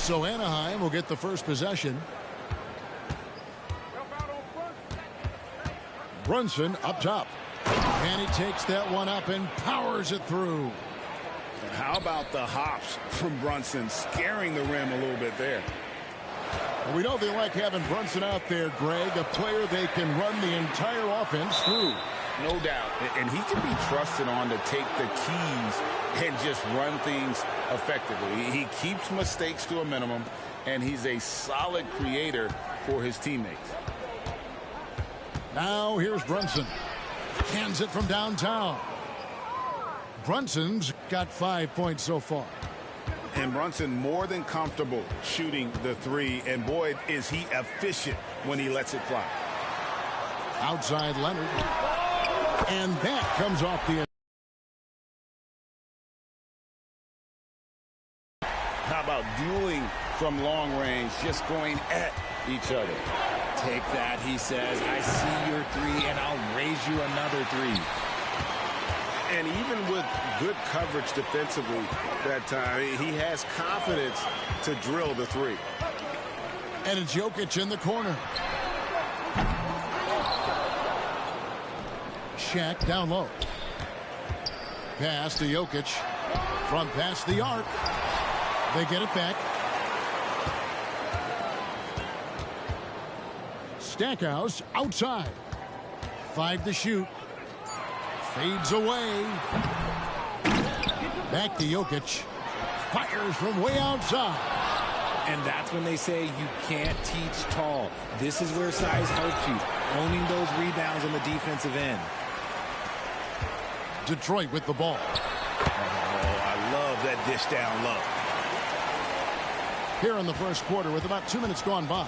So Anaheim will get the first possession. Brunson up top. And he takes that one up and powers it through. How about the hops from Brunson, scaring the rim a little bit there. We know they like having Brunson out there, Greg, a player they can run the entire offense through. No doubt. And he can be trusted on to take the keys and just run things effectively. He keeps mistakes to a minimum, and he's a solid creator for his teammates. Now here's Brunson. Cans it from downtown. Brunson's got 5 points so far. And Brunson more than comfortable shooting the three. And boy, is he efficient when he lets it fly. Outside Leonard. And that comes off the end. How about dueling from long range, just going at each other? Take that, he says. I see your three, and I'll raise you another three. And even with good coverage defensively that time, he has confidence to drill the three. And it's Jokic in the corner. Shaq down low. Pass to Jokic. From past the arc. They get it back. Stackhouse outside. 5 to shoot. Fades away. Back to Jokic. Fires from way outside. And that's when they say you can't teach tall. This is where size helps you. Owning those rebounds on the defensive end. Detroit with the ball. Oh, I love that dish down low. Here in the first quarter with about 2 minutes gone by.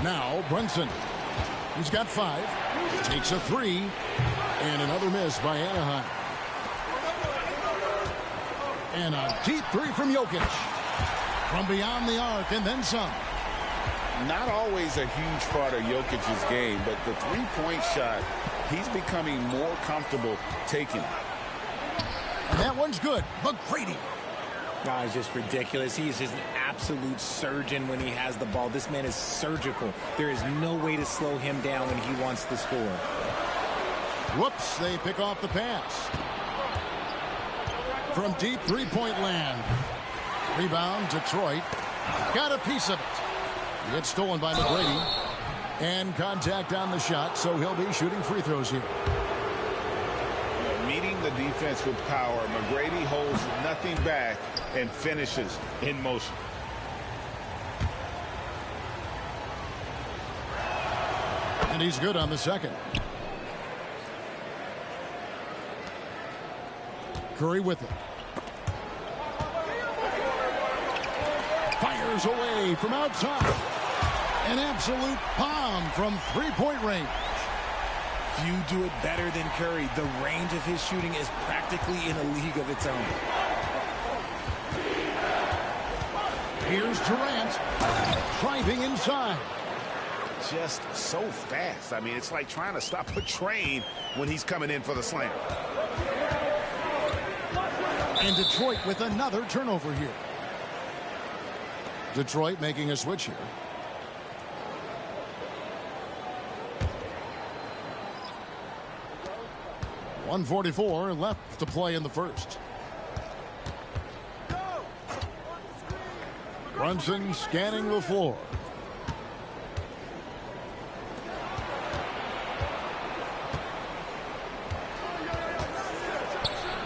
Now Brunson. He's got 5. Takes a 3. And another miss by Anaheim. And a deep 3 from Jokic. From beyond the arc and then some. Not always a huge part of Jokic's game, but the three-point shot, he's becoming more comfortable taking it. And that one's good. McGrady. No, it's just ridiculous. He's just an absolute surgeon when he has the ball. This man is surgical. There is no way to slow him down when he wants to score. Whoops, they pick off the pass. From deep three-point land. Rebound, Detroit. Got a piece of it. Gets stolen by McGrady. And contact on the shot, so he'll be shooting free throws here. Meeting the defense with power, McGrady holds nothing back and finishes in motion. And he's good on the second. Curry with it. Fires away from outside. An absolute bomb from three-point range. Few do it better than Curry. The range of his shooting is practically in a league of its own. Here's Durant driving inside. Just so fast. I mean, it's like trying to stop a train when he's coming in for the slam. And Detroit with another turnover here. Detroit making a switch here. .144 left to play in the first. Brunson scanning the floor.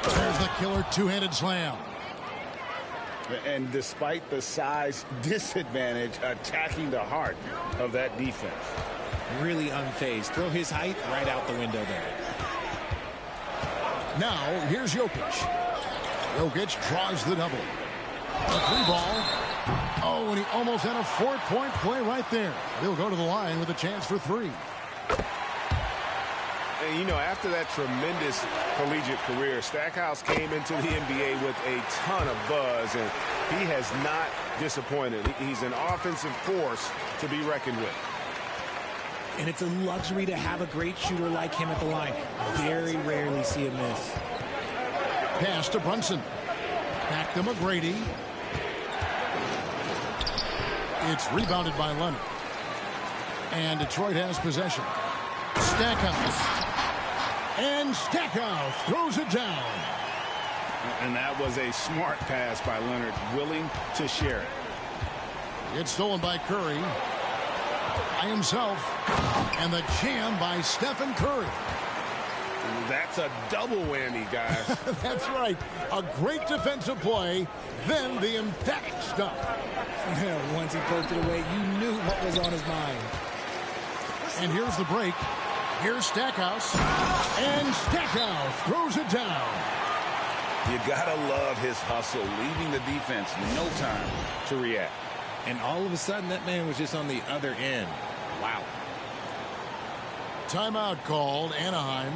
There's the killer two-handed slam. And despite the size disadvantage, attacking the heart of that defense. Really unfazed. Throw his height right out the window there. Now, here's Jokic. Jokic draws the double. A three ball. Oh, and he almost had a four-point play right there. He'll go to the line with a chance for 3. And, you know, after that tremendous collegiate career, Stackhouse came into the NBA with a ton of buzz, and he has not disappointed. He's an offensive force to be reckoned with. And it's a luxury to have a great shooter like him at the line. Very rarely see a miss. pass to Brunson. Back to McGrady. It's rebounded by Leonard. And Detroit has possession. Stackhouse. And Stackhouse throws it down. And that was a smart pass by Leonard, willing to share it. It's stolen by Curry. By himself. And the jam by Stephen Curry. That's a double whammy, guys. That's right. A great defensive play, then the emphatic stuff. Once he poked it away, you knew what was on his mind. And here's the break. Here's Stackhouse. And Stackhouse throws it down. You gotta love his hustle, leaving the defense no time to react. And all of a sudden, that man was just on the other end. Wow. Timeout called, Anaheim.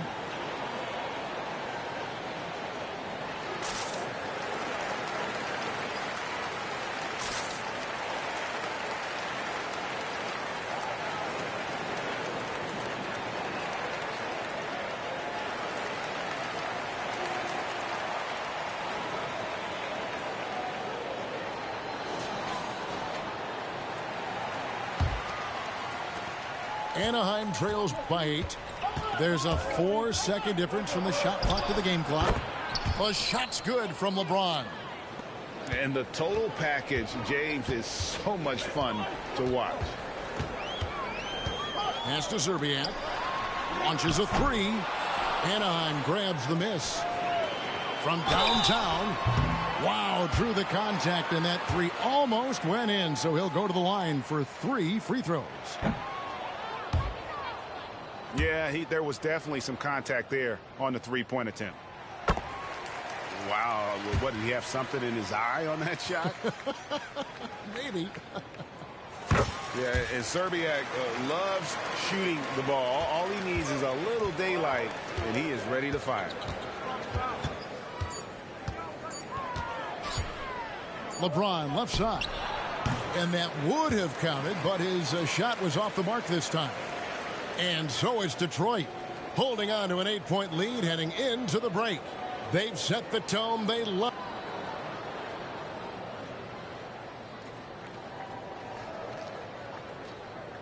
Anaheim trails by 8. There's a 4-second difference from the shot clock to the game clock. A shot's good from LeBron. And the total package, James, is so much fun to watch. Pass to Zerbiak. Launches a 3. Anaheim grabs the miss. From downtown. Wow, drew the contact, and that 3 almost went in, so he'll go to the line for 3 free throws. Yeah, there was definitely some contact there on the three-point attempt. Wow, what, did he have something in his eye on that shot? Maybe. Yeah, and Zerbiak loves shooting the ball. All he needs is a little daylight, and he is ready to fire. LeBron left side. And that would have counted, but his shot was off the mark this time. And so it's Detroit, holding on to an 8-point lead heading into the break. They've set the tone they love.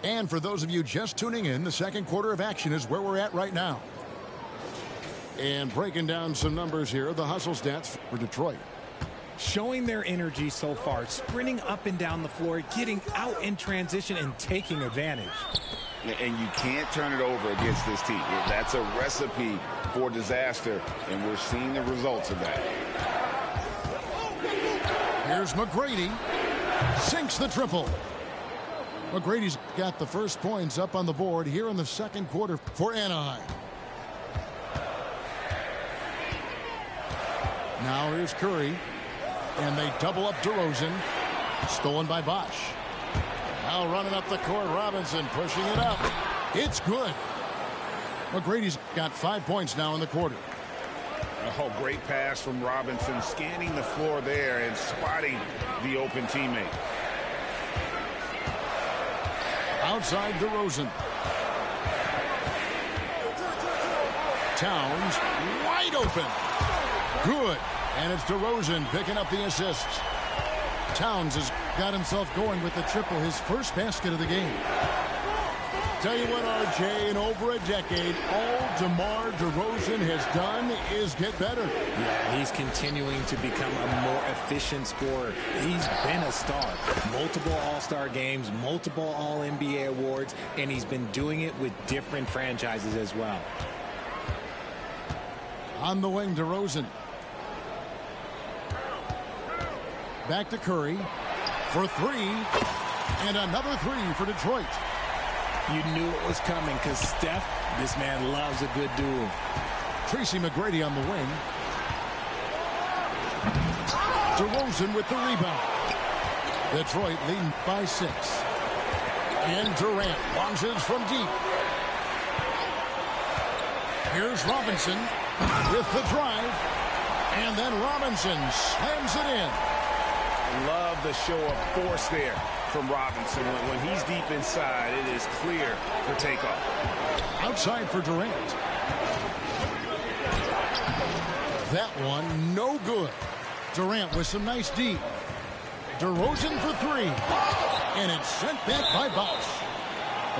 And for those of you just tuning in, the second quarter of action is where we're at right now. And breaking down some numbers here, the hustle stats for Detroit. Showing their energy so far, sprinting up and down the floor, getting out in transition and taking advantage. And you can't turn it over against this team. That's a recipe for disaster, and we're seeing the results of that. Here's McGrady. Sinks the triple. McGrady's got the first points up on the board here in the second quarter for Anaheim. Now here's Curry. And they double up DeRozan. Stolen by Bosch. Now running up the court, Robinson pushing it up. It's good. McGrady's got 5 points now in the quarter. Oh, great pass from Robinson, scanning the floor there and spotting the open teammate. Outside DeRozan. Towns wide open. Good. And it's DeRozan picking up the assists. Towns has got himself going with the triple, his first basket of the game. Tell you what, RJ, in over a decade, all DeMar DeRozan has done is get better. Yeah, he's continuing to become a more efficient scorer. He's been a star. Multiple All-Star games, multiple All-NBA awards, and he's been doing it with different franchises as well. On the wing, DeRozan. Back to Curry for 3. And another 3 for Detroit. You knew it was coming because Steph, this man loves a good duel. Tracy McGrady on the wing. DeRozan with the rebound. Detroit leading by 6. And Durant launches from deep. Here's Robinson with the drive. And then Robinson slams it in. Love the show of force there from Robinson. When he's deep inside, it is clear for takeoff. Outside for Durant. That one, no good. Durant with some nice D. DeRozan for three. And it's sent back by Bosch.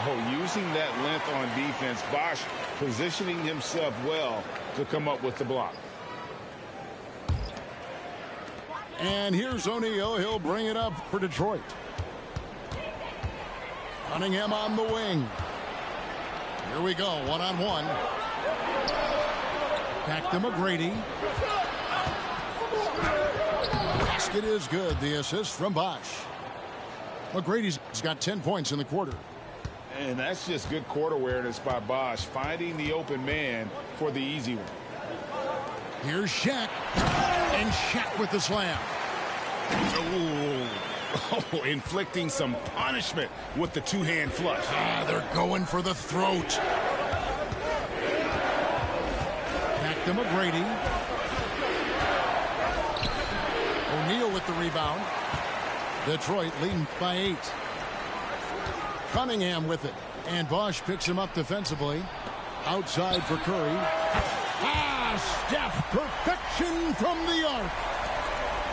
Oh, using that length on defense, Bosch positioning himself well to come up with the block. And here's O'Neal. He'll bring it up for Detroit. Cunningham on the wing. Here we go, one-on-one. Back to McGrady. Basket is good. The assist from Bosch. McGrady's got 10 points in the quarter. And that's just good court awareness by Bosch, finding the open man for the easy one. Here's Shaq. And Shaq with the slam. Oh, inflicting some punishment with the two-hand flush. They're going for the throat. Back to McGrady. O'Neal with the rebound. Detroit leading by 8. Cunningham with it. And Bosch picks him up defensively. Outside for Curry. Steph, perfection from the arc.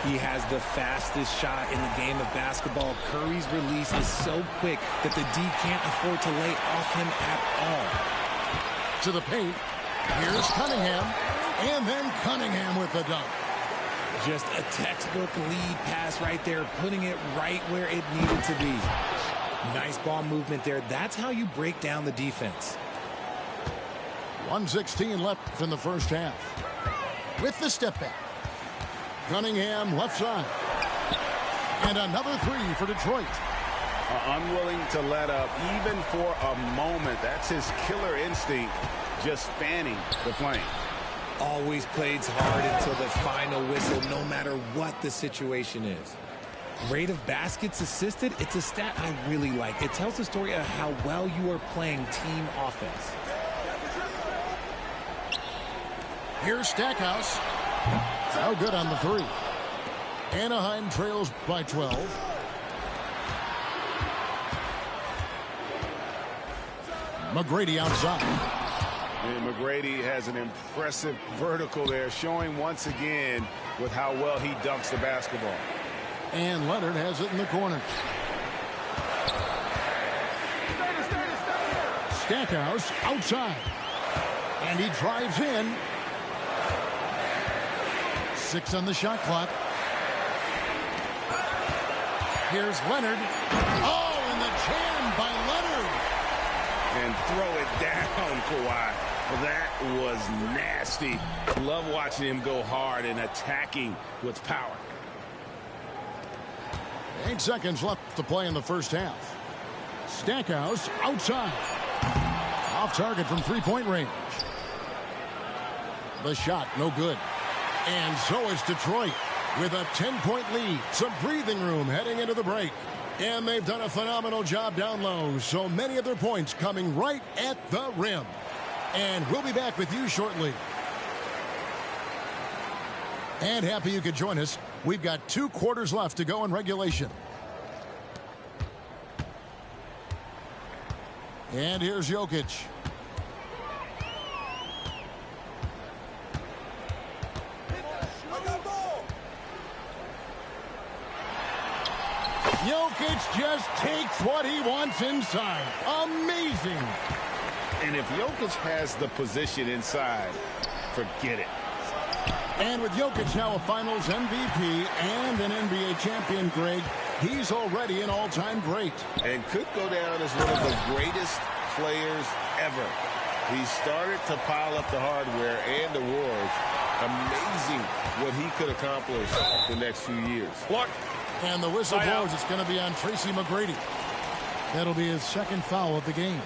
He has the fastest shot in the game of basketball. Curry's release is so quick that the D can't afford to lay off him at all. To the paint. Here's Cunningham. And then Cunningham with the dunk. Just a textbook lead pass right there, putting it right where it needed to be. Nice ball movement there. That's how you break down the defense. 1:16 left in the first half. With the step back. Cunningham left side. And another three for Detroit. Unwilling to let up even for a moment. That's his killer instinct, just fanning the flame. Always plays hard until the final whistle, no matter what the situation is. Rate of baskets assisted, it's a stat I really like. It tells the story of how well you are playing team offense. Here's Stackhouse. No good on the three. Anaheim trails by 12. McGrady outside. And McGrady has an impressive vertical there, showing once again with how well he dunks the basketball. And Leonard has it in the corner. Stackhouse outside. And he drives in. 6 on the shot clock. Here's Leonard. Oh, and the jam by Leonard. And throw it down, Kawhi. That was nasty. Love watching him go hard and attacking with power. 8 seconds left to play in the first half. Stackhouse outside. Off target from three-point range. The shot, no good. And so is Detroit with a 10-point lead. Some breathing room heading into the break. And they've done a phenomenal job down low. So many of their points coming right at the rim. And we'll be back with you shortly. And happy you could join us. We've got 2 quarters left to go in regulation. And here's Jokic. Jokic just takes what he wants inside. Amazing. And if Jokic has the position inside, forget it. And with Jokic now a Finals MVP and an NBA champion, Greg, he's already an all-time great. And could go down as one of the greatest players ever. He started to pile up the hardware and awards. Amazing what he could accomplish the next few years. Look. And the whistle blows. It's going to be on Tracy McGrady. That'll be his second foul of the game.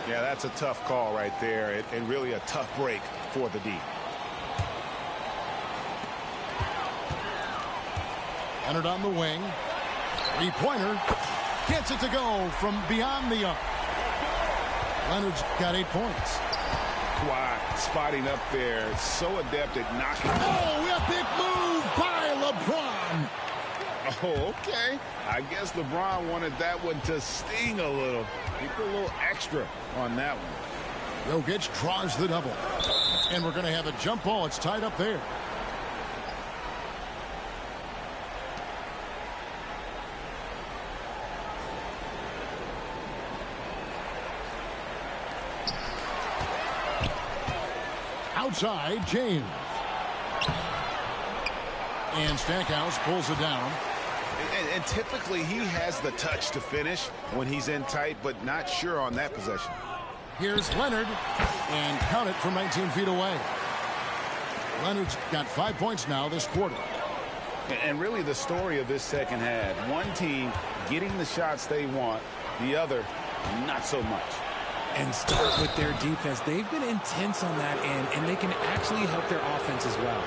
Yeah, that's a tough call right there, and really a tough break for the D. Leonard on the wing. Three-pointer. Gets it to go from beyond the arc. Leonard's got 8 points. Kawhi spotting up there. So adept at knocking. Oh, epic move by LeBron. Oh, okay. I guess LeBron wanted that one to sting a little. He put a little extra on that one. Jokic draws the double. And we're going to have a jump ball. It's tied up there. Outside, James. And Stackhouse pulls it down. And typically he has the touch to finish when he's in tight, but not sure on that possession. Here's Leonard, and count it from 19 feet away. Leonard's got 5 points now this quarter. And really the story of this second half, one team getting the shots they want, the other not so much. And start with their defense. They've been intense on that end, and they can actually help their offense as well.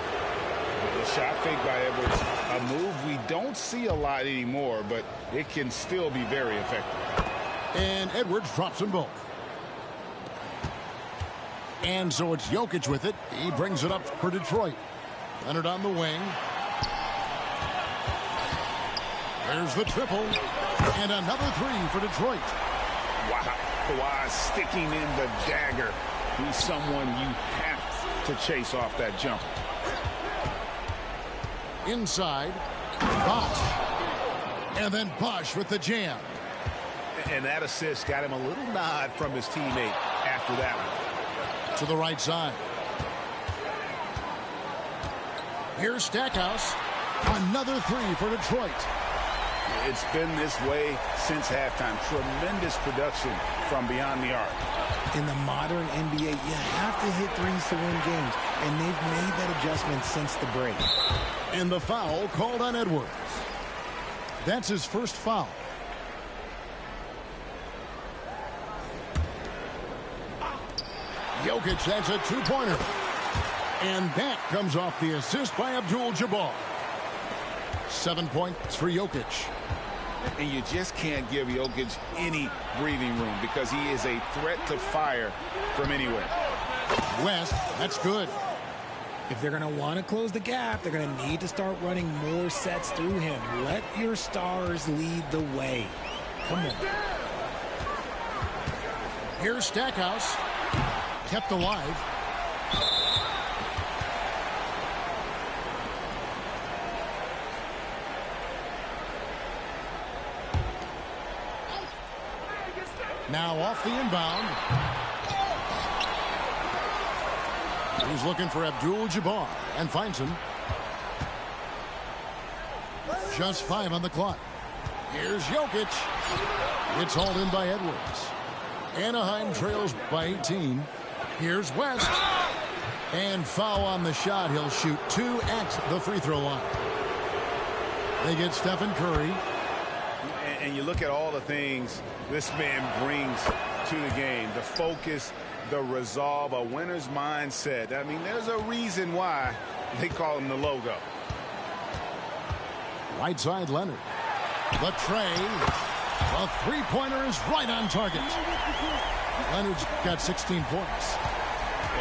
The shot fake by Edwards, a move we don't see a lot anymore, but it can still be very effective. And Edwards drops them both. And so it's Jokic with it. He brings it up for Detroit. Leonard on the wing. There's the triple. And another three for Detroit. Wow. Kawhi sticking in the dagger. He's someone you have to chase off that jump. Inside. Bosh. And then Bosh with the jam. And that assist got him a little nod from his teammate after that one. To the right side. Here's Stackhouse. Another three for Detroit. It's been this way since halftime. Tremendous production from beyond the arc. In the modern NBA, you have to hit threes to win games, and they've made that adjustment since the break. And the foul called on Edwards. That's his first foul. Jokic has a two-pointer. And that comes off the assist by Abdul-Jabbar. 7 points for Jokic. And you just can't give Jokic any breathing room because he is a threat to fire from anywhere. West, that's good. If they're going to want to close the gap, they're going to need to start running more sets through him. Let your stars lead the way. Come on. Here's Stackhouse. Kept alive. Now off the inbound. He's looking for Abdul-Jabbar and finds him. Just 5 on the clock. Here's Jokic. It's hauled in by Edwards. Anaheim trails by 18. Here's West. And foul on the shot. He'll shoot 2 at the free throw line. They get Stephen Curry. And you look at all the things this man brings to the game. The focus, the resolve, a winner's mindset. I mean, there's a reason why they call him the logo. Right side, Leonard. The tray. The three-pointer is right on target. Leonard's got 16 points.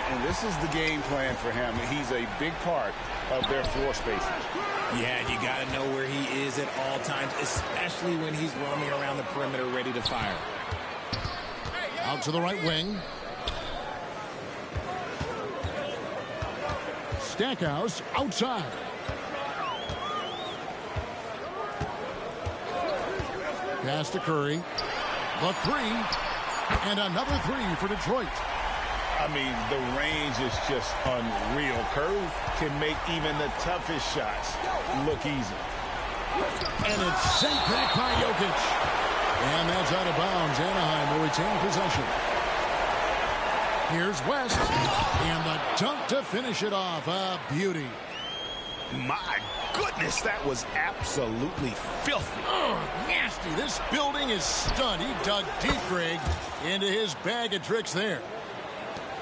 And this is the game plan for him. He's a big part of their floor spacing. Yeah, you got to know where he is at all times, especially when he's roaming around the perimeter ready to fire. Out to the right wing. Stackhouse outside. Pass to Curry. The three. And another three for Detroit. I mean, the range is just unreal. Curry can make even the toughest shots look easy. And it's sent back by Jokic. And that's out of bounds. Anaheim will retain possession. Here's West. And the dunk to finish it off. A beauty. My goodness, that was absolutely filthy. Oh, nasty. This building is stunned. He dug deep, Greg, into his bag of tricks there.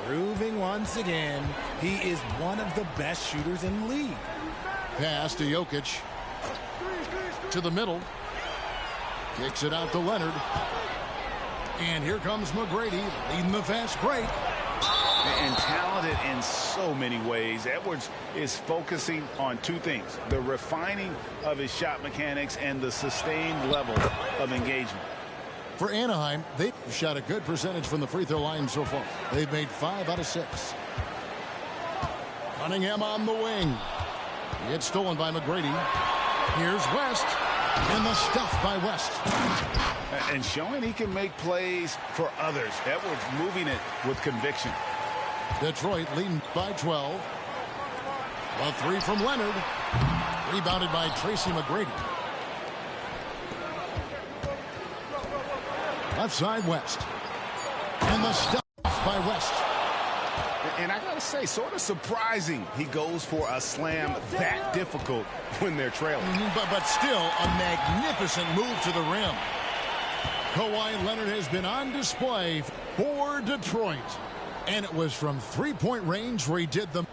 Proving once again, he is one of the best shooters in the league. Pass to Jokic. To the middle. Kicks it out to Leonard. And here comes McGrady leading the fast break. And talented in so many ways. Edwards is focusing on two things: the refining of his shot mechanics and the sustained level of engagement. For Anaheim, they've shot a good percentage from the free throw line so far. They've made 5 out of 6. Cunningham on the wing. It's stolen by McGrady. Here's West. And the stuff by West. And showing he can make plays for others. Edwards moving it with conviction. Detroit leading by 12. A three from Leonard. Rebounded by Tracy McGrady. Left side West. And the stuff by West. And I got to say, sort of surprising he goes for a slam that difficult when they're trailing. But still a magnificent move to the rim. Kawhi Leonard has been on display for Detroit. And it was from three-point range where he did the...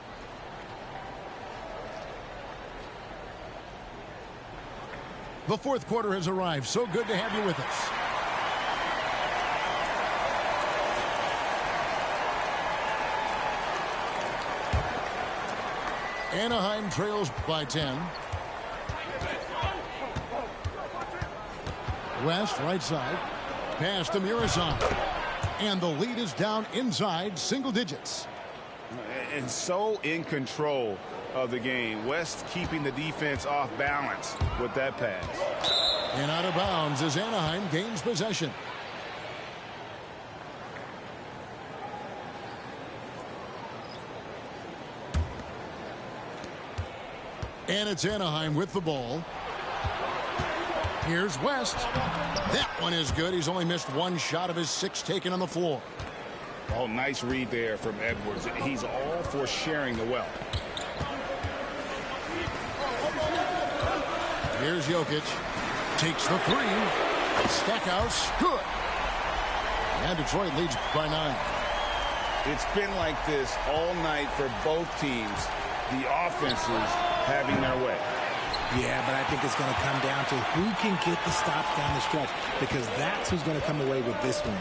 The fourth quarter has arrived. So good to have you with us. Anaheim trails by 10. West, right side. Pass to Murazan. And the lead is down inside single digits. And so in control of the game. West keeping the defense off balance with that pass. And out of bounds as Anaheim gains possession. And it's Anaheim with the ball. Here's West. That one is good. He's only missed one shot of his 6 taken on the floor. Oh, nice read there from Edwards. He's all for sharing the wealth. Here's Jokic. Takes the three. Stackhouse. Good. And Detroit leads by 9. It's been like this all night for both teams. The offenses having their way. Yeah, but I think it's going to come down to who can get the stops down the stretch, because that's who's going to come away with this one.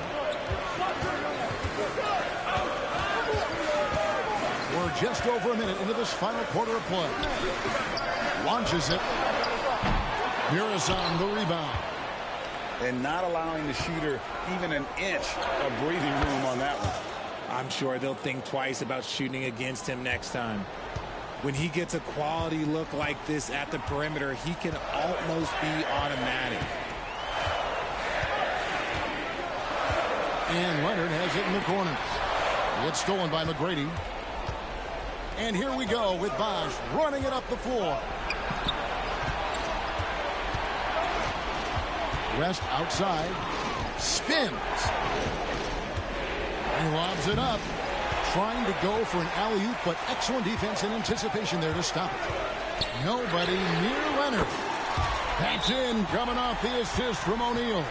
We're just over a minute into this final quarter of play. Launches it. Murazan the rebound. And not allowing the shooter even an inch of breathing room on that one. I'm sure they'll think twice about shooting against him next time. When he gets a quality look like this at the perimeter, he can almost be automatic. And Leonard has it in the corner. It's stolen by McGrady. And here we go with Bosch running it up the floor. West outside. Spins. He lobs it up. Trying to go for an alley-oop, but excellent defense and anticipation there to stop it. Nobody near Leonard. That's in, coming off the assist from O'Neal.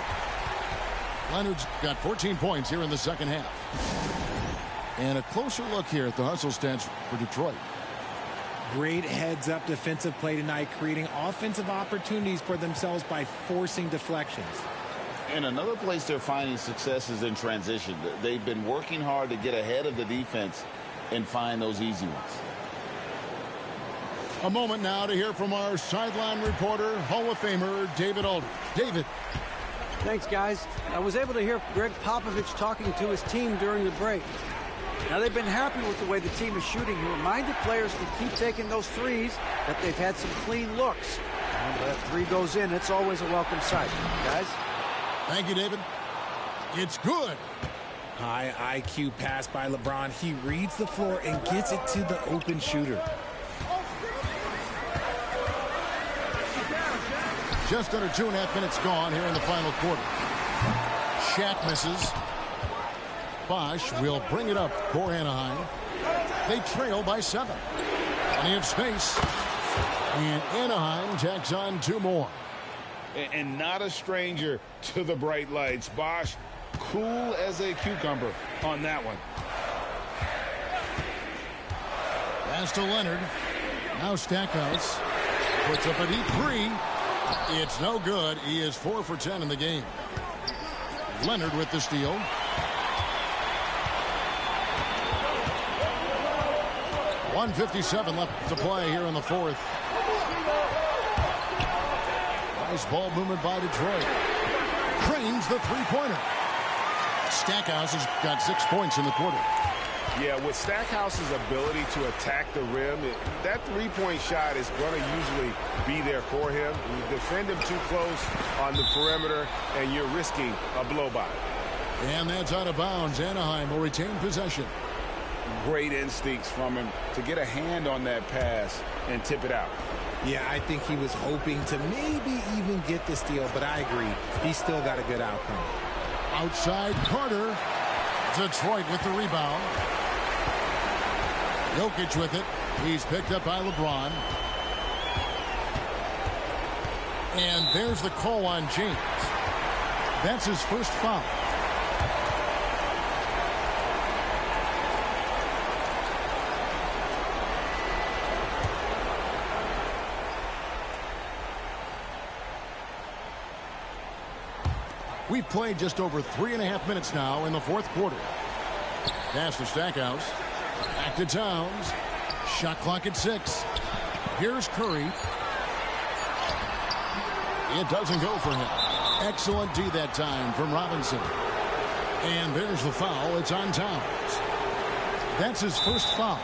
Leonard's got 14 points here in the second half. And a closer look here at the hustle stats for Detroit. Great heads-up defensive play tonight, creating offensive opportunities for themselves by forcing deflections. And another place they're finding success is in transition. They've been working hard to get ahead of the defense and find those easy ones. A moment now to hear from our sideline reporter, Hall of Famer David Aldridge. David. Thanks, guys. I was able to hear Greg Popovich talking to his team during the break. Now, they've been happy with the way the team is shooting. He reminded players to keep taking those threes, that they've had some clean looks. And when that three goes in, it's always a welcome sight. Guys? Thank you, David. It's good. High IQ pass by LeBron. He reads the floor and gets it to the open shooter. Just under 2.5 minutes gone here in the final quarter. Shaq misses. Bosch will bring it up for Anaheim. They trail by 7. Plenty of space. And Anaheim tacks on 2 more. And not a stranger to the bright lights. Bosch, cool as a cucumber on that one. Pass to Leonard. Now Stackhouse puts up a deep 3. It's no good. He is 4 for 10 in the game. Leonard with the steal. .157 left to play here in the fourth. Nice ball movement by Detroit. Cranes the three-pointer. Stackhouse has got 6 points in the quarter. Yeah, with Stackhouse's ability to attack the rim, that three-point shot is going to usually be there for him. You defend him too close on the perimeter, and you're risking a blow-by. And that's out of bounds. Anaheim will retain possession. Great instincts from him to get a hand on that pass and tip it out. Yeah, I think he was hoping to maybe even get the steal, but I agree. He's still got a good outcome. Outside Carter. Detroit with the rebound. Jokic with it. He's picked up by LeBron. And there's the call on James. That's his first foul. We've played just over 3.5 minutes now in the fourth quarter. Pass to Stackhouse. Back to Towns. Shot clock at 6. Here's Curry. It doesn't go for him. Excellent D that time from Robinson. And there's the foul. It's on Towns. That's his first foul.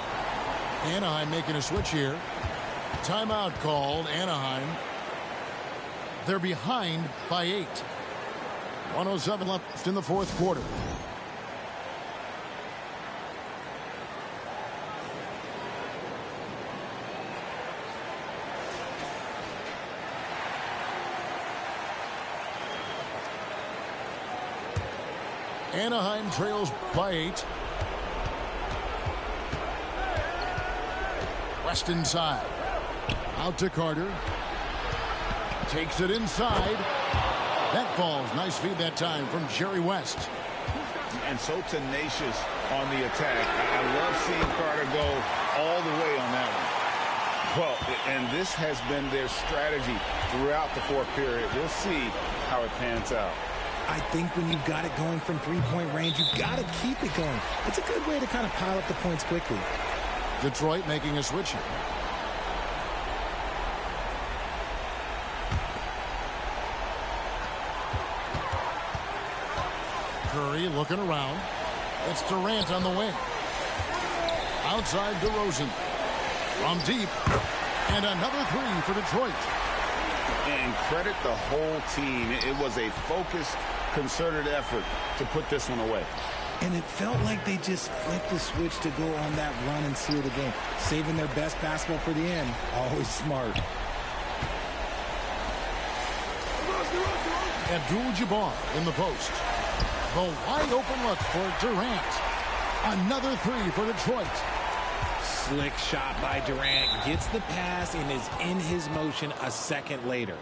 Anaheim making a switch here. Timeout called. Anaheim. They're behind by 8. 1:07 left in the fourth quarter. Anaheim trails by 8. West inside. Out to Carter. Takes it inside. That falls. Nice feed that time from Jerry West. And so tenacious on the attack. I love seeing Carter go all the way on that one. Well, and this has been their strategy throughout the fourth period. We'll see how it pans out. I think when you've got it going from three-point range, you've got to keep it going. It's a good way to kind of pile up the points quickly. Detroit making a switch here. Curry looking around. It's Durant on the wing. Outside DeRozan. From deep. And another three for Detroit. And credit the whole team. It was a focused, concerted effort to put this one away. And it felt like they just flipped the switch to go on that run and seal the game. Saving their best basketball for the end. Always smart. Abdul-Jabbar in the post. The wide open look for Durant. Another three for Detroit. Slick shot by Durant. Gets the pass and is in his motion a second later.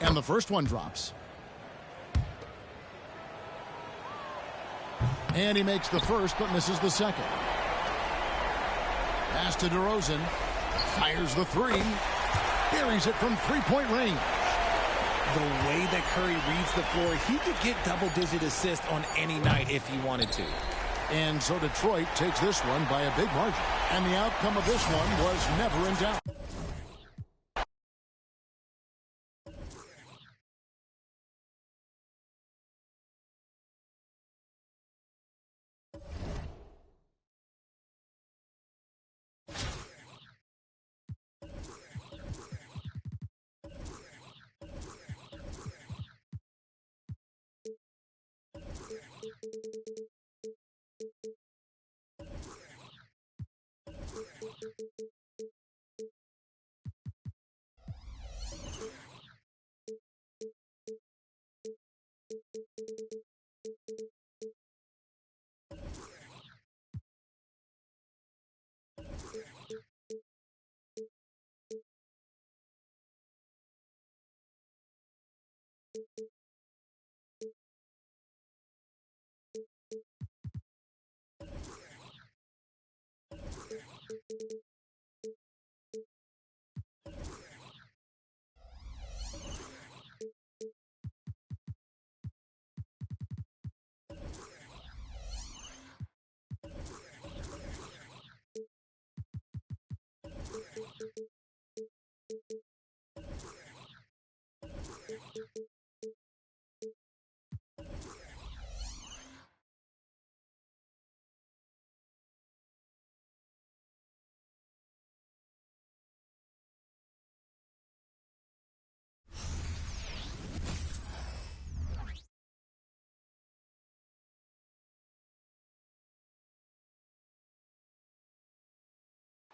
And the first one drops. And he makes the first but misses the second. Pass to DeRozan. Fires the three. Buries it from three-point range. The way that Curry reads the floor, he could get double-digit assists on any night if he wanted to. And so Detroit takes this one by a big margin. And the outcome of this one was never in doubt.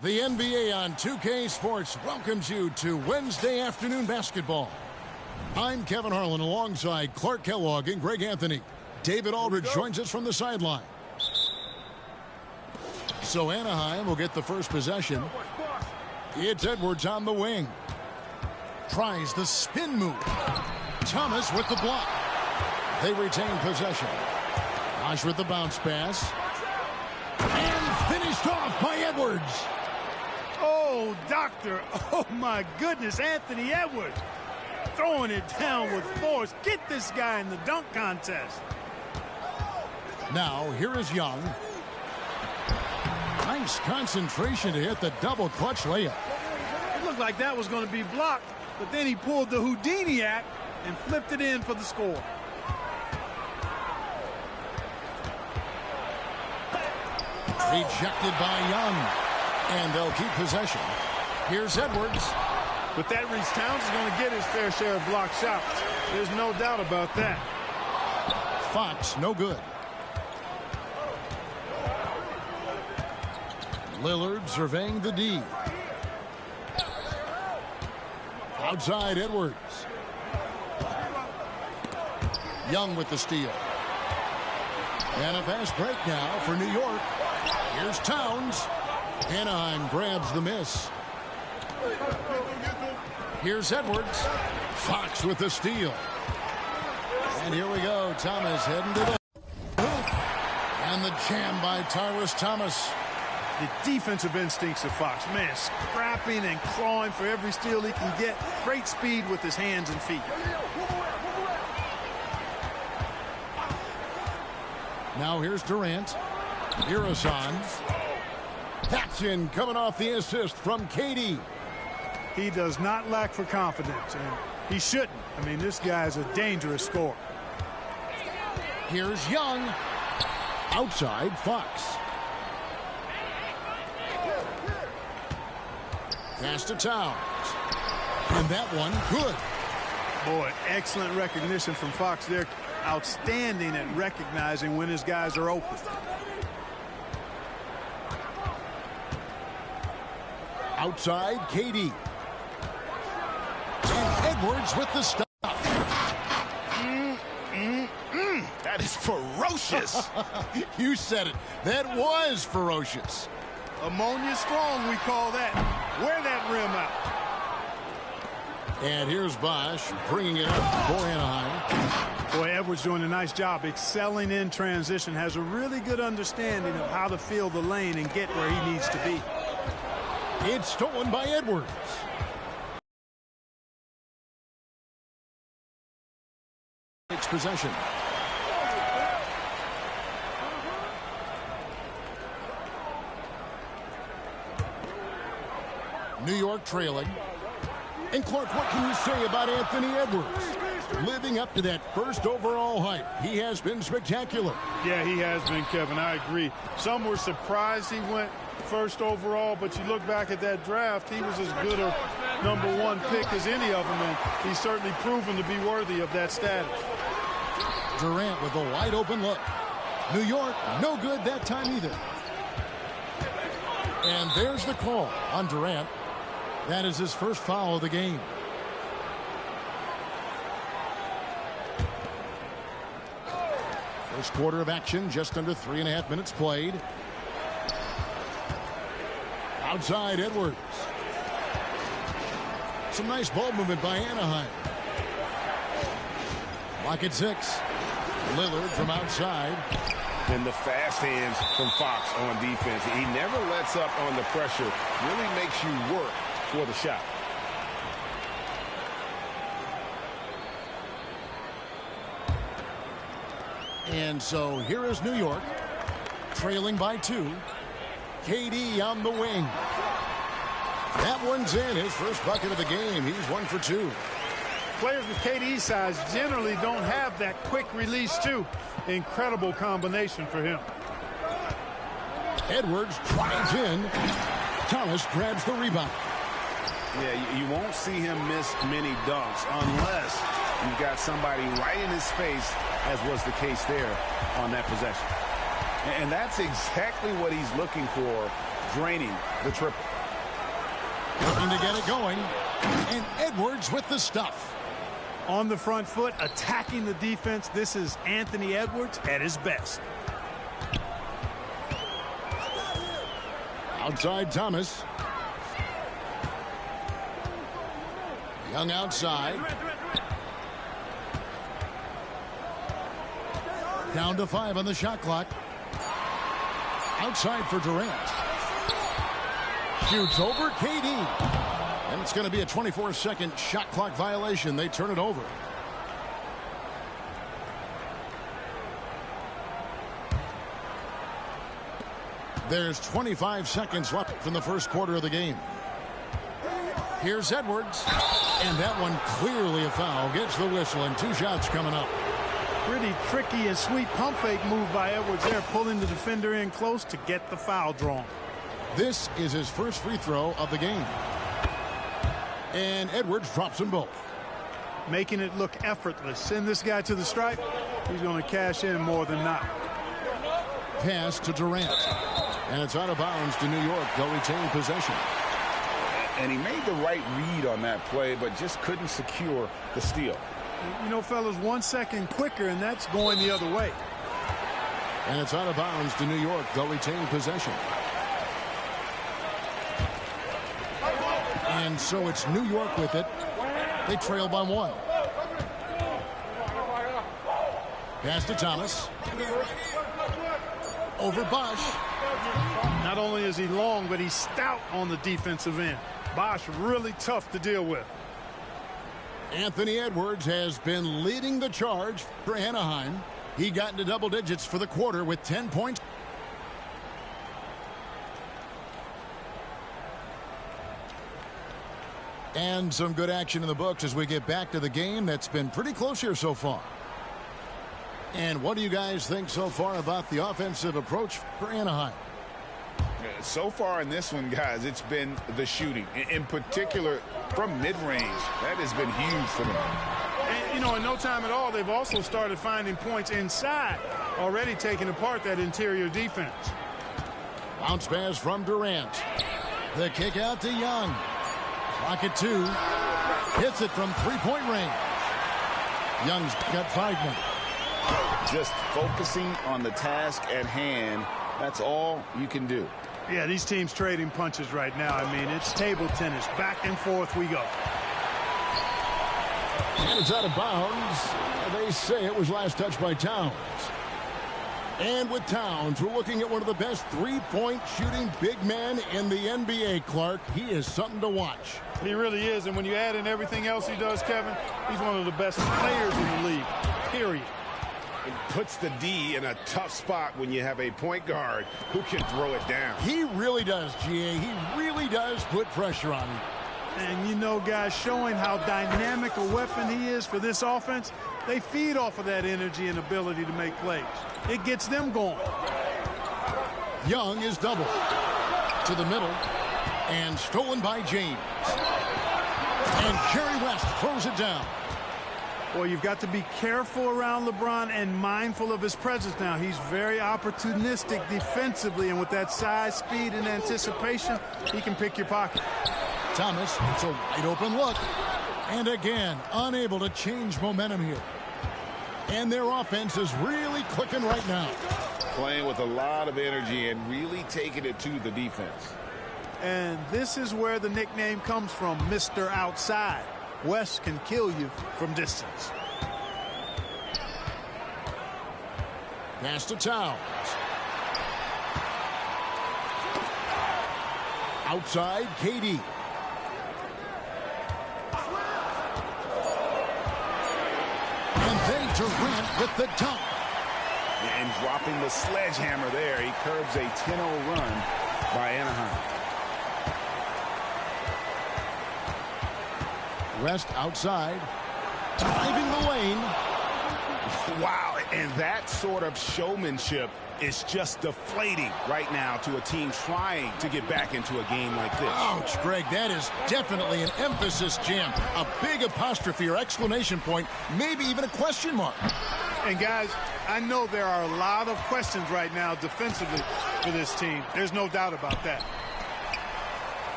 The NBA on 2K Sports welcomes you to Wednesday afternoon basketball. I'm Kevin Harlan alongside Clark Kellogg and Greg Anthony. David Aldridge joins us from the sideline. So Anaheim will get the first possession. It's Edwards on the wing. Tries the spin move. Thomas with the block. They retain possession. Bosh with the bounce pass. And finished off by Edwards. Oh, doctor. Oh, my goodness. Anthony Edwards throwing it down with force. Get this guy in the dunk contest. Now, here is Young. Nice concentration to hit the double clutch layup. It looked like that was going to be blocked, but then he pulled the Houdini act and flipped it in for the score. Rejected by Young. And they'll keep possession. Here's Edwards. With that reach, Towns is going to get his fair share of block shots. There's no doubt about that. Fox, no good. Lillard surveying the D. Outside Edwards. Young with the steal. And a fast break now for New York. Here's Towns. Anaheim grabs the miss. Here's Edwards. Fox with the steal. And here we go. Thomas heading to the hoop. And the jam by Tyrus Thomas. The defensive instincts of Fox. Man, scrapping and clawing for every steal he can get. Great speed with his hands and feet. Now here's Durant. Irasan. Paxson coming off the assist from KD. He does not lack for confidence, and he shouldn't. I mean, this guy's a dangerous scorer. Here's Young. Outside Fox. Pass to Towns. And that one, good. Boy, excellent recognition from Fox there. Outstanding at recognizing when his guys are open. Outside, KD. And Edwards with the stop. That is ferocious. You said it. That was ferocious. Ammonia strong, we call that. Wear that rim out. And here's Bosh bringing it up for Anaheim. Boy, Edwards doing a nice job excelling in transition. Has a really good understanding of how to feel the lane and get where he needs to be. It's stolen by Edwards. Takes possession. New York trailing. And Clark, what can you say about Anthony Edwards? Living up to that first overall hype. He has been spectacular. Yeah, he has been, Kevin. I agree. Some were surprised he went first overall, but you look back at that draft, he was as good a #1 pick as any of them, and he's certainly proven to be worthy of that status. Durant with a wide open look. New York, no good that time either. And there's the call on Durant. That is his first foul of the game. First quarter of action, just under 3.5 minutes played. Outside Edwards. Some nice ball movement by Anaheim. Lock at 6. Lillard from outside. And the fast hands from Fox on defense. He never lets up on the pressure. Really makes you work for the shot. And so here is New York, trailing by 2. KD on the wing. That one's in. His first bucket of the game. He's 1 for 2. Players with KD's size generally don't have that quick release, too. Incredible combination for him. Edwards drives in. Thomas grabs the rebound. Yeah, you won't see him miss many dunks unless you've got somebody right in his face, as was the case there on that possession. And that's exactly what he's looking for draining the triple. Looking to get it going. And Edwards with the stuff. On the front foot, attacking the defense. This is Anthony Edwards at his best. Outside Thomas. Young outside. Down to 5 on the shot clock. Outside for Durant. Shoots over KD. And it's going to be a 24-second shot clock violation. They turn it over. There's 25 seconds left from the first quarter of the game. Here's Edwards. And that one clearly a foul. Gets the whistle and 2 shots coming up. Pretty tricky and sweet pump fake move by Edwards there, pulling the defender in close to get the foul drawn. This is his first free throw of the game. And Edwards drops them both. Making it look effortless. Send this guy to the stripe. He's going to cash in more than not. Pass to Durant. And it's out of bounds to New York. They'll retain possession. And he made the right read on that play, but just couldn't secure the steal. You know, fellas, 1 second quicker, and that's going the other way. And it's out of bounds to New York. They'll retain possession. And so it's New York with it. They trail by 1. Pass to Thomas. Over Bosch. Not only is he long, but he's stout on the defensive end. Bosch really tough to deal with. Anthony Edwards has been leading the charge for Anaheim. He got into double digits for the quarter with 10 points. And some good action in the books as we get back to the game that's been pretty close here so far. And what do you guys think so far about the offensive approach for Anaheim? So far in this one, guys, it's been the shooting. In particular, from mid-range. That has been huge for them. And, you know, in no time at all, they've also started finding points inside, already taking apart that interior defense. Bounce pass from Durant. The kick out to Young. Clock at 2. Hits it from 3-point range. Young's got 5 more. Just focusing on the task at hand. That's all you can do. Yeah, these teams trading punches right now. I mean, it's table tennis. Back and forth we go. And it's out of bounds. They say it was last touched by Towns. And with Towns, we're looking at one of the best 3-point shooting big men in the NBA, Clark. He is something to watch. He really is. And when you add in everything else he does, Kevin, he's one of the best players in the league, period. It puts the D in a tough spot when you have a point guard who can throw it down. He really does, GA. He really does put pressure on him. And, you know, guys, showing how dynamic a weapon he is for this offense, they feed off of that energy and ability to make plays. It gets them going. Young is doubled to the middle and stolen by James. And Jerry West throws it down. Well, you've got to be careful around LeBron and mindful of his presence now. He's very opportunistic defensively, and with that size, speed, and anticipation, he can pick your pocket. Thomas, it's a wide open look. And again, unable to change momentum here. And their offense is really clicking right now. Playing with a lot of energy and really taking it to the defense. And this is where the nickname comes from, Mr. Outside. West can kill you from distance. Pass to Towns. Outside, KD. And then Durant with the dunk. And dropping the sledgehammer there, he curbs a 10-0 run by Anaheim. West outside, driving the lane. Wow, and that sort of showmanship is just deflating right now to a team trying to get back into a game like this. Ouch, Greg, that is definitely an emphasis jam. A big apostrophe or exclamation point, maybe even a question mark. And, guys, I know there are a lot of questions right now defensively for this team. There's no doubt about that.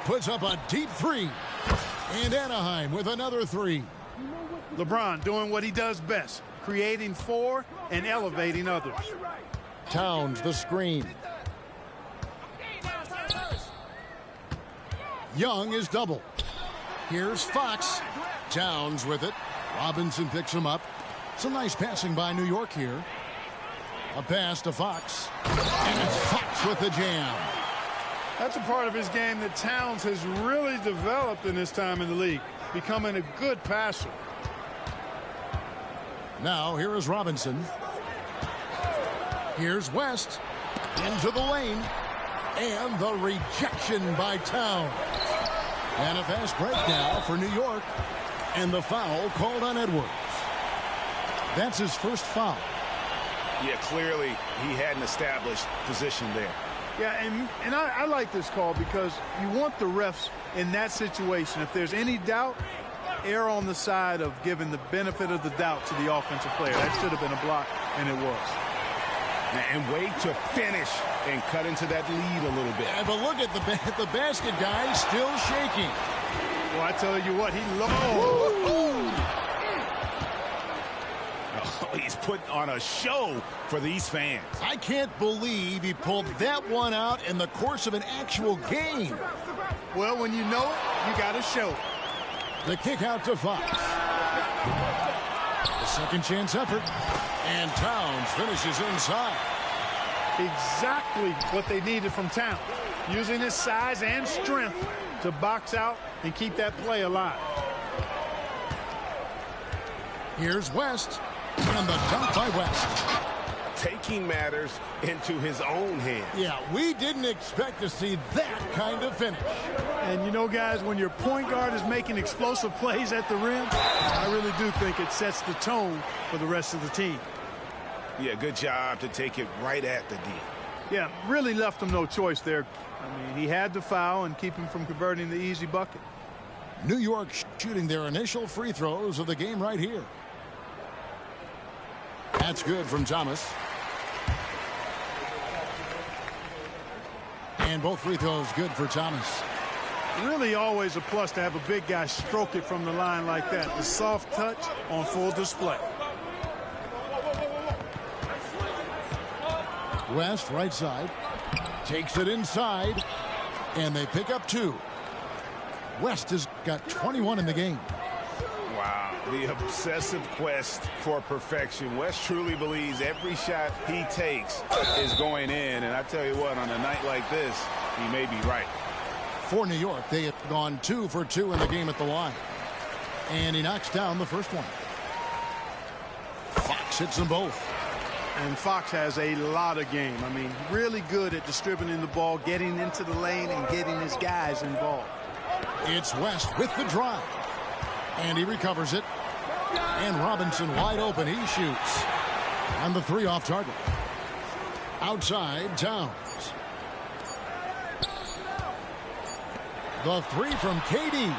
Puts up a deep three. And Anaheim with another three. LeBron doing what he does best, creating for and elevating others. Towns the screen. Young is double. Here's Fox. Towns with it. Robinson picks him up. Some nice passing by New York here. A pass to Fox. And it's Fox with the jam. That's a part of his game that Towns has really developed in his time in the league, becoming a good passer. Now here is Robinson. Here's West. Into the lane. And the rejection by Towns. And a fast break now for New York. And the foul called on Edwards. That's his first foul. Yeah, clearly he hadn't established position there. Yeah, and I like this call because you want the refs in that situation. If there's any doubt, err on the side of giving the benefit of the doubt to the offensive player. That should have been a block, and it was. And way to finish and cut into that lead a little bit. Yeah, but look at the basket guy still shaking. Well, I tell you what, he loves. He's putting on a show for these fans. I can't believe he pulled that one out in the course of an actual game. Well, when you know it, you got to show it. The kick out to Fox. The second chance effort. And Towns finishes inside. Exactly what they needed from Towns. Using his size and strength to box out and keep that play alive. Here's West. And the dunk by West. Taking matters into his own hands. Yeah, we didn't expect to see that kind of finish. And you know, guys, when your point guard is making explosive plays at the rim, I really do think it sets the tone for the rest of the team. Yeah, good job to take it right at the D. Yeah, really left him no choice there. I mean, he had to foul and keep him from converting the easy bucket. New York shooting their initial free throws of the game right here. That's good from Thomas. And both free throws good for Thomas. Really always a plus to have a big guy stroke it from the line like that. The soft touch on full display. West right side. Takes it inside. And they pick up two. West has got 21 in the game. Wow, the obsessive quest for perfection. West truly believes every shot he takes is going in. And I tell you what, on a night like this, he may be right. For New York, they have gone 2 for 2 in the game at the line. And he knocks down the first one. Fox hits them both. And Fox has a lot of game. I mean, really good at distributing the ball, getting into the lane, and getting his guys involved. It's West with the drive. And he recovers it. And Robinson wide open. He shoots. And the three off target. Outside, Towns. The three from KD.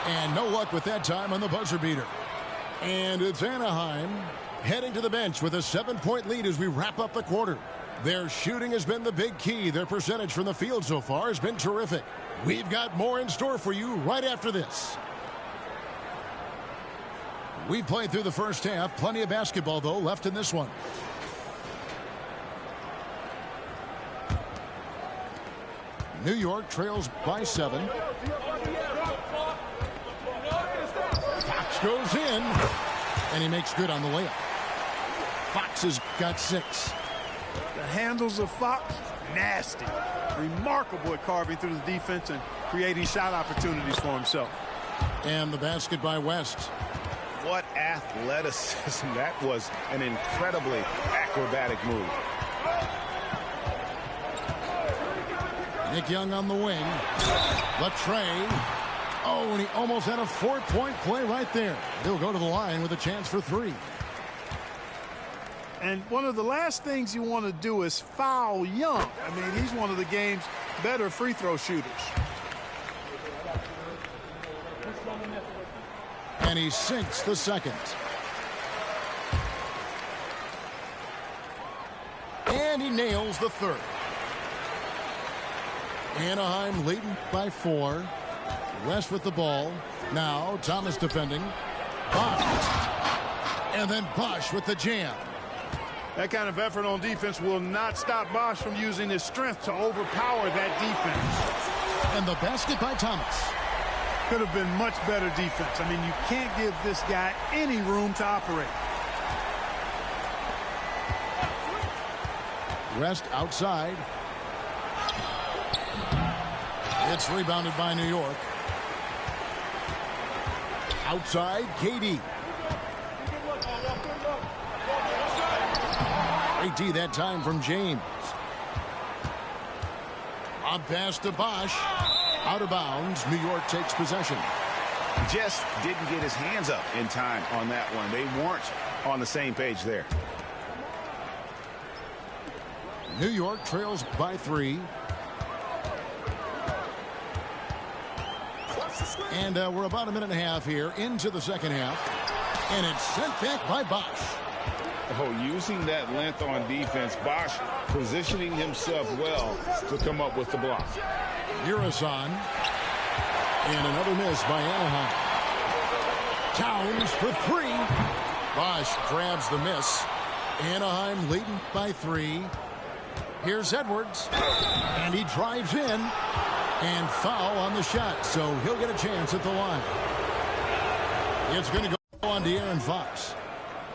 And no luck with that time on the buzzer beater. And it's Anaheim heading to the bench with a 7-point lead as we wrap up the quarter. Their shooting has been the big key. Their percentage from the field so far has been terrific. We've got more in store for you right after this. We've played through the first half. Plenty of basketball, though, left in this one. New York trails by 7. Fox goes in, and he makes good on the layup. Fox has got 6. The handles of Fox, nasty. Remarkable at carving through the defense and creating shot opportunities for himself. And the basket by West. What athleticism. That was an incredibly acrobatic move. Nick Young on the wing. The tray. Oh, and he almost had a 4-point play right there. He'll go to the line with a chance for 3. And one of the last things you want to do is foul Young. I mean, he's one of the game's better free throw shooters. And he sinks the second. And he nails the third. Anaheim leading by 4. West with the ball. Now Thomas defending. Bosch. And then Bosch with the jam. That kind of effort on defense will not stop Bosch from using his strength to overpower that defense. And the basket by Thomas. Could have been much better defense. I mean, you can't give this guy any room to operate. West outside. It's rebounded by New York. Outside, KD. Great D that time from James. On pass to Bosch. Out of bounds. New York takes possession. Just didn't get his hands up in time on that one. They weren't on the same page there. New York trails by 3. And we're about a minute and a half here into the second half. And it's sent back by Bosch. Oh, using that length on defense, Bosch positioning himself well to come up with the block. Urasan. And another miss by Anaheim. Towns for 3. Bosch grabs the miss. Anaheim leading by 3. Here's Edwards. And he drives in. And foul on the shot, so he'll get a chance at the line. It's going to go on to Aaron Fox.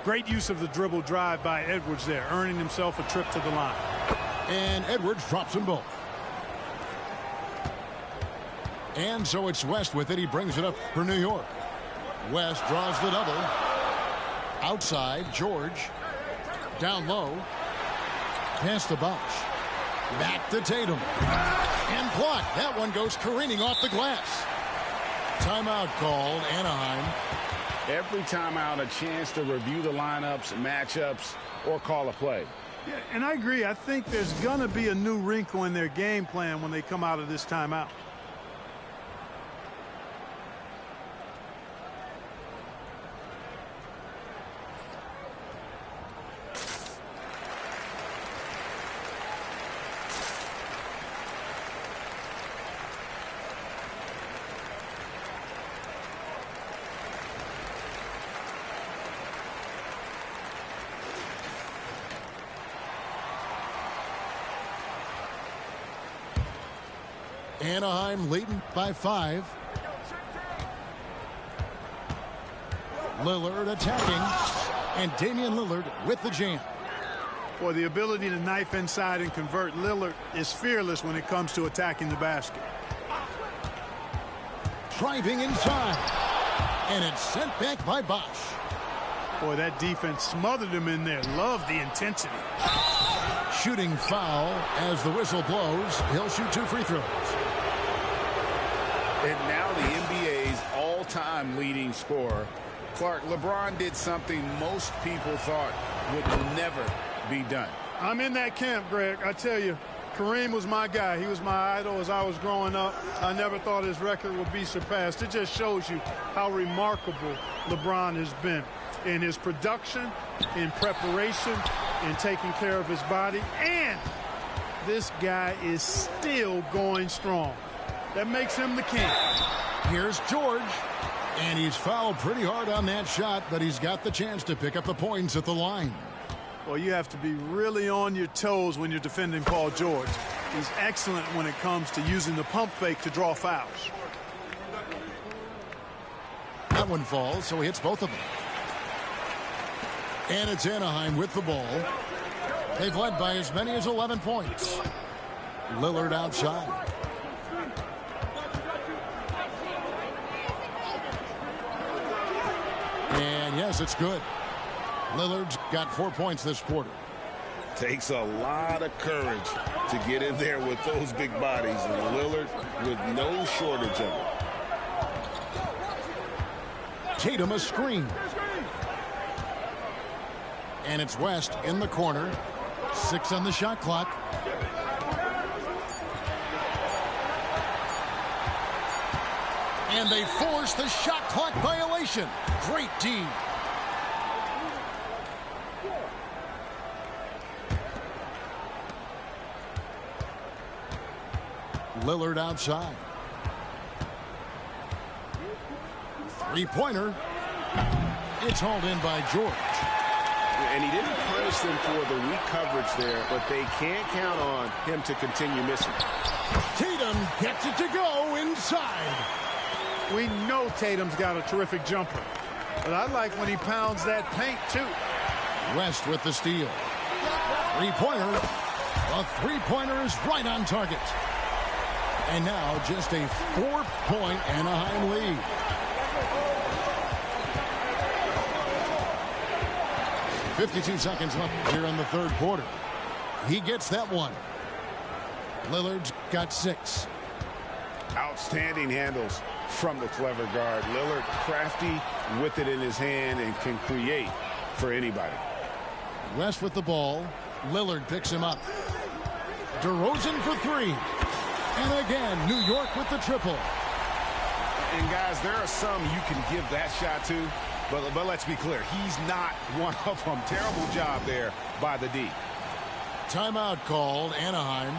Great use of the dribble drive by Edwards there, earning himself a trip to the line. And Edwards drops them both. And so it's West with it. He brings it up for New York. West draws the double. Outside, George. Down low. Pass to Bosch. Back to Tatum. And blocked. That one goes careening off the glass. Timeout called, Anaheim. Every timeout, a chance to review the lineups, matchups, or call a play. Yeah, and I agree. I think there's going to be a new wrinkle in their game plan when they come out of this timeout. Anaheim leading by 5. Lillard attacking. And Damian Lillard with the jam. Boy, the ability to knife inside and convert. Lillard is fearless when it comes to attacking the basket. Driving inside. And it's sent back by Bosch. Boy, that defense smothered him in there. Love the intensity. Shooting foul as the whistle blows. He'll shoot 2 free throws. And now the NBA's all-time leading scorer. Clark, LeBron did something most people thought would never be done. I'm in that camp, Greg. I tell you, Kareem was my guy. He was my idol as I was growing up. I never thought his record would be surpassed. It just shows you how remarkable LeBron has been in his production, in preparation, in taking care of his body. And this guy is still going strong. That makes him the king. Here's George. And he's fouled pretty hard on that shot, but he's got the chance to pick up the points at the line. Well, you have to be really on your toes when you're defending Paul George. He's excellent when it comes to using the pump fake to draw fouls. That one falls, so he hits both of them. And it's Anaheim with the ball. They've led by as many as 11 points. Lillard outside. And yes, it's good. Lillard's got 4 points this quarter. Takes a lot of courage to get in there with those big bodies, and Lillard with no shortage of it. Tatum a screen. And it's West in the corner. 6 on the shot clock. And they force the shot clock violation. Great D. Lillard outside. Three-pointer. It's hauled in by George. And he didn't punish them for the weak coverage there, but they can't count on him to continue missing. Tatum gets it to go inside. We know Tatum's got a terrific jumper, but I like when he pounds that paint, too. West with the steal. Three-pointer. The three-pointer is right on target. And now just a 4-point Anaheim lead. .52 seconds left here in the third quarter. He gets that one. Lillard's got 6. Outstanding handles from the clever guard. Lillard crafty with it in his hand and can create for anybody. West with the ball. Lillard picks him up. DeRozan for 3. And again, New York with the triple. And guys, there are some you can give that shot to, but let's be clear, he's not one of them. Terrible job there by the D. Timeout called, Anaheim.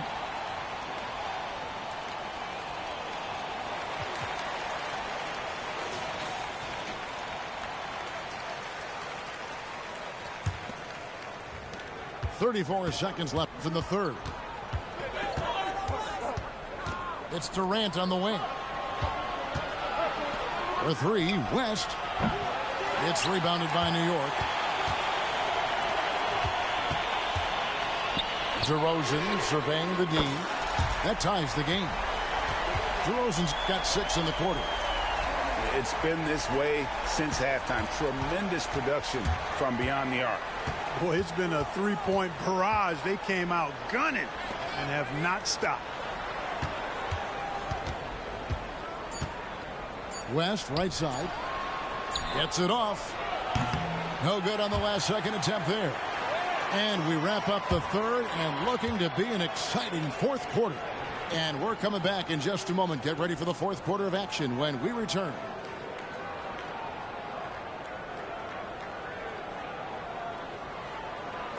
.34 seconds left in the third. It's Durant on the wing. For 3, West. It's rebounded by New York. DeRozan surveying the D. That ties the game. DeRozan's got 6 in the quarter. It's been this way since halftime. Tremendous production from beyond the arc. Boy, it's been a three-point barrage. They came out gunning and have not stopped. West, right side. Gets it off. No good on the last second attempt there. And we wrap up the third and looking to be an exciting fourth quarter. And we're coming back in just a moment. Get ready for the fourth quarter of action when we return.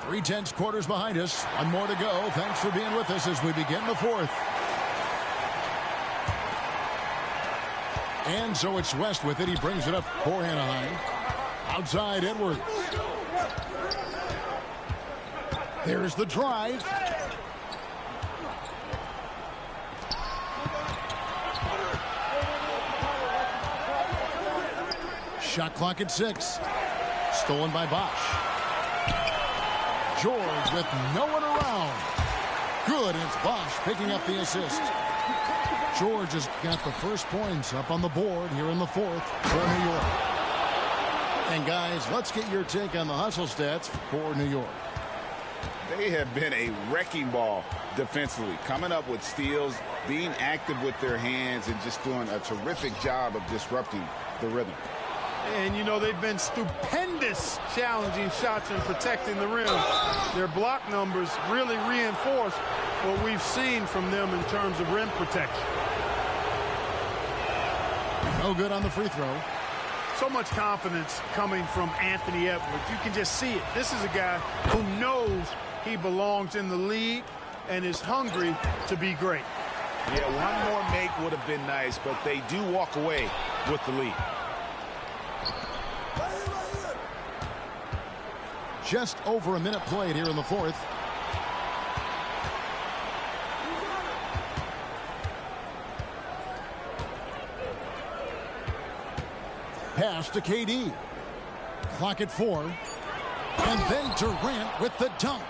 Three-tenths quarters behind us. One more to go. Thanks for being with us as we begin the fourth. And so it's West with it. He brings it up for Anaheim. Outside Edwards. There's the drive. Shot clock at 6. Stolen by Bosch. George with no one around. Good, and it's Bosch picking up the assist. George has got the first points up on the board here in the fourth for New York. And guys, let's get your take on the hustle stats for New York. They have been a wrecking ball defensively, coming up with steals, being active with their hands, and just doing a terrific job of disrupting the rhythm. And, you know, they've been stupendous challenging shots and protecting the rim. Their block numbers really reinforce what we've seen from them in terms of rim protection. No good on the free throw. So much confidence coming from Anthony Edwards. You can just see it. This is a guy who knows he belongs in the league and is hungry to be great. Yeah, one more make would have been nice, but they do walk away with the lead. Just over a minute played here in the fourth. Pass to KD. Clock at 4. And then Durant with the dunk.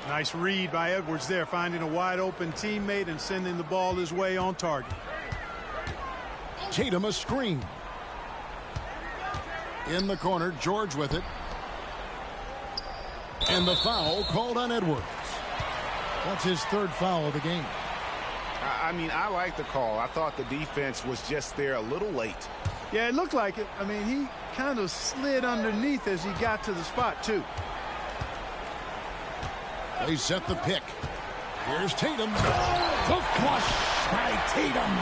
Nice read by Edwards there, finding a wide open teammate and sending the ball his way on target. Tatum a screen. In the corner, George with it. And the foul called on Edwards. That's his third foul of the game. I mean, I like the call. I thought the defense was just there a little late. Yeah, it looked like it. I mean, he kind of slid underneath as he got to the spot, too. They set the pick. Here's Tatum. The flush by Tatum.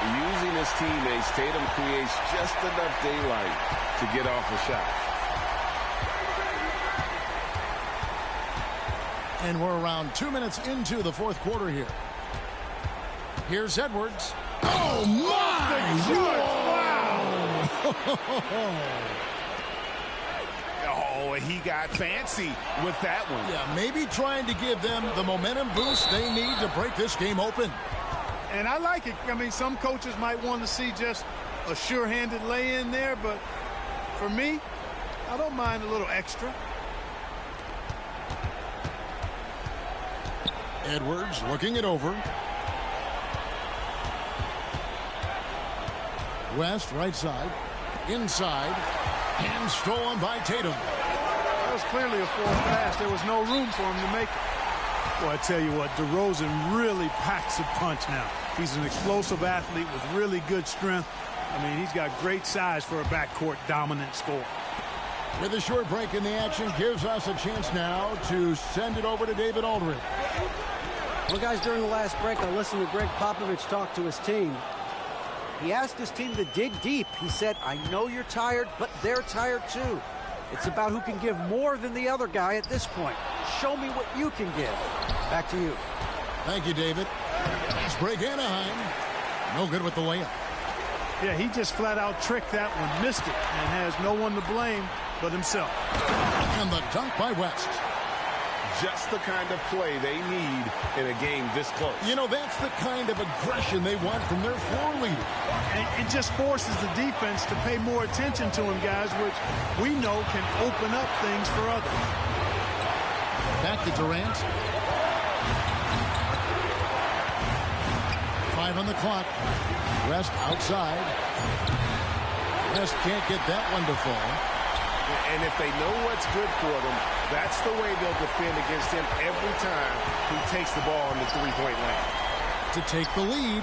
Using his teammates, Tatum creates just enough daylight to get off a shot. And we're around 2 minutes into the fourth quarter here. Here's Edwards. Oh, my! Wow! Oh, he got fancy with that one. Yeah, maybe trying to give them the momentum boost they need to break this game open. And I like it. I mean, some coaches might want to see just a sure-handed lay-in there, but for me, I don't mind a little extra. Edwards looking it over. West, right side. Inside. And stolen by Tatum. That was clearly a forced pass. There was no room for him to make it. Well, I tell you what, DeRozan really packs a punch now. He's an explosive athlete with really good strength. I mean, he's got great size for a backcourt dominant scorer. With a short break in the action, gives us a chance now to send it over to David Aldridge. Well, guys, during the last break, I listened to Greg Popovich talk to his team. He asked his team to dig deep. He said, I know you're tired, but they're tired too. It's about who can give more than the other guy at this point. Show me what you can give. Back to you. Thank you, David. Let's break Anaheim. No good with the layup. Yeah, he just flat out tricked that one, missed it, and has no one to blame but himself. And the dunk by West. Just the kind of play they need in a game this close. You know, that's the kind of aggression they want from their floor leader. And it just forces the defense to pay more attention to him, guys, which we know can open up things for others. Back to Durant. 5 on the clock. West outside. West can't get that one to fall. And if they know what's good for them, that's the way they'll defend against him every time he takes the ball in the three-point lane. To take the lead.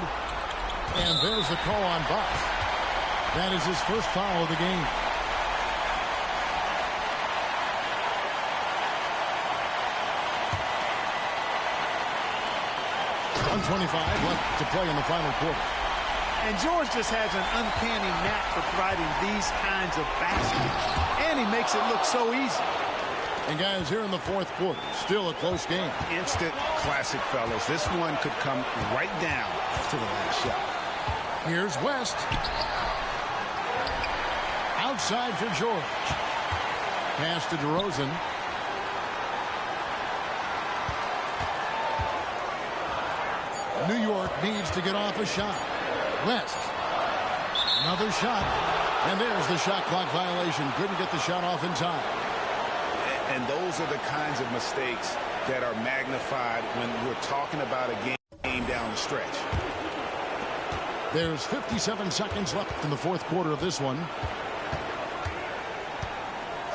And there's the call on Buck. That is his first foul of the game. .125 left to play in the final quarter. And George just has an uncanny knack for providing these kinds of baskets. And he makes it look so easy. And guys, here in the fourth quarter, still a close game. Instant classic, fellas. This one could come right down to the last shot. Here's West. Outside for George. Pass to DeRozan. New York needs to get off a shot. West. Another shot. And there's the shot clock violation. Couldn't get the shot off in time. And those are the kinds of mistakes that are magnified when we're talking about a game down the stretch. There's 57 seconds left in the fourth quarter of this one.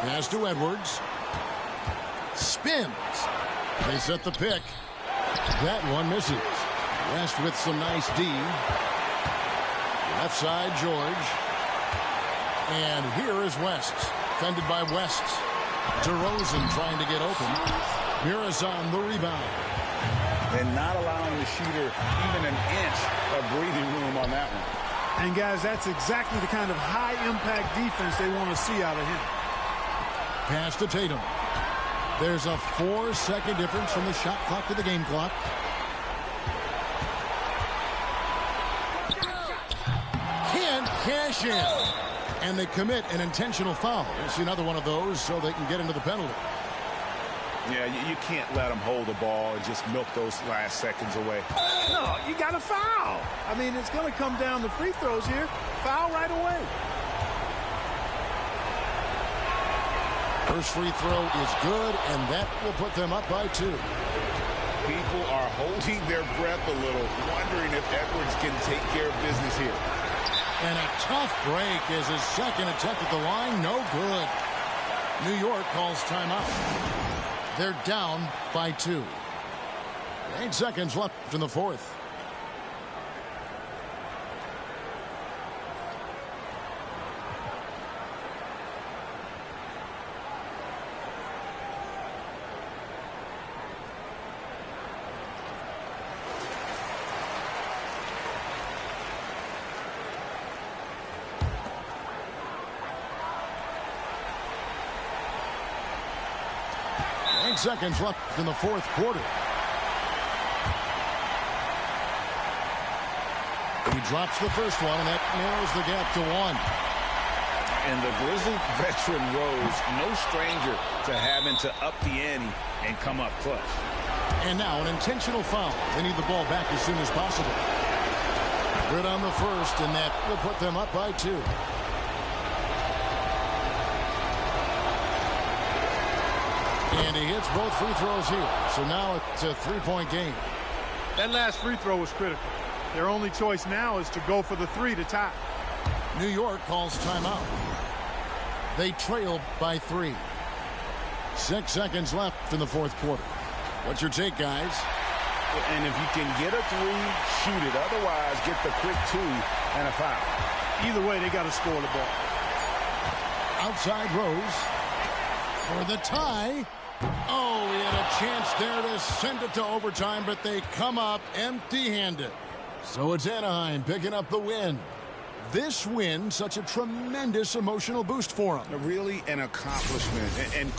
Pass to Edwards. Spins. They set the pick. That one misses. West with some nice D. Left side, George. And here is West. Fended by West. DeRozan trying to get open. Mirazon the rebound. And not allowing the shooter even an inch of breathing room on that one. And, guys, that's exactly the kind of high-impact defense they want to see out of him. Pass to Tatum. There's a 4-second difference from the shot clock to the game clock. Can't cash in. And they commit an intentional foul. It's another one of those so they can get into the penalty. Yeah, you can't let them hold the ball and just milk those last seconds away. No, you got to foul. I mean, it's going to come down to free throws here. Foul right away. First free throw is good, and that will put them up by 2. People are holding their breath a little, wondering if Edwards can take care of business here. And a tough break is his second attempt at the line. No good. New York calls timeout. They're down by 2. 8 seconds left in the fourth. Seconds left in the fourth quarter. drops the first one, and that narrows the gap to 1. And the Grizzly veteran Rose, no stranger to having to up the ante and come up clutch. And now an intentional foul. They need the ball back as soon as possible. Good on the first, and that will put them up by 2. And he hits both free throws here. So now it's a 3-point game. That last free throw was critical. Their only choice now is to go for the 3 to tie. New York calls timeout. They trail by 3. 6 seconds left in the fourth quarter. What's your take, guys? And if you can get a 3, shoot it. Otherwise, get the quick 2 and a foul. Either way, they got to score the ball. Outside Rose for the tie. Oh, he had a chance there to send it to overtime, but they come up empty-handed. So it's Anaheim picking up the win. This win, such a tremendous emotional boost for them. Really an accomplishment. And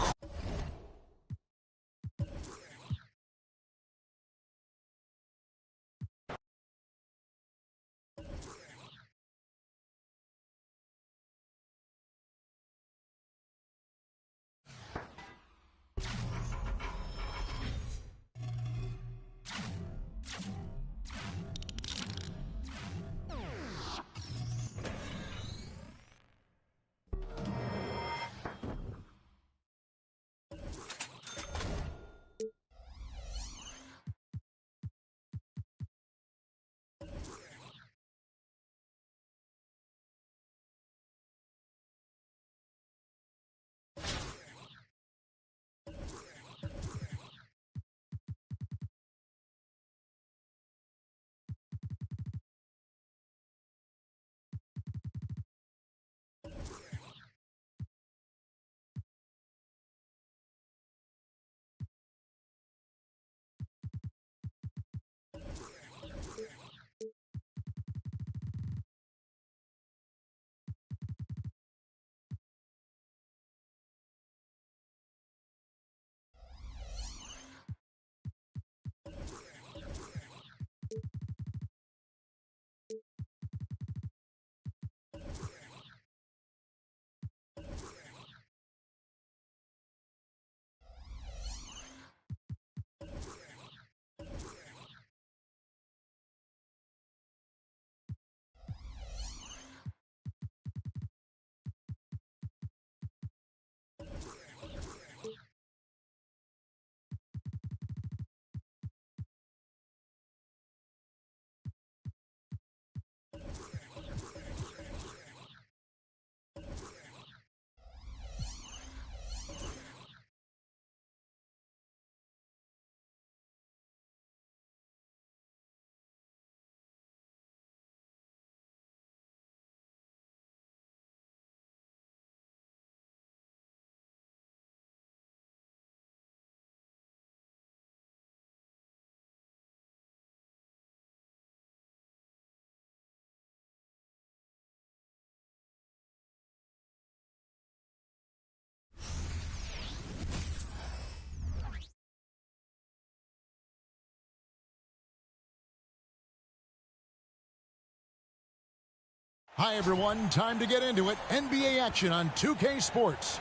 Hi, everyone. Time to get into it. NBA action on 2K Sports.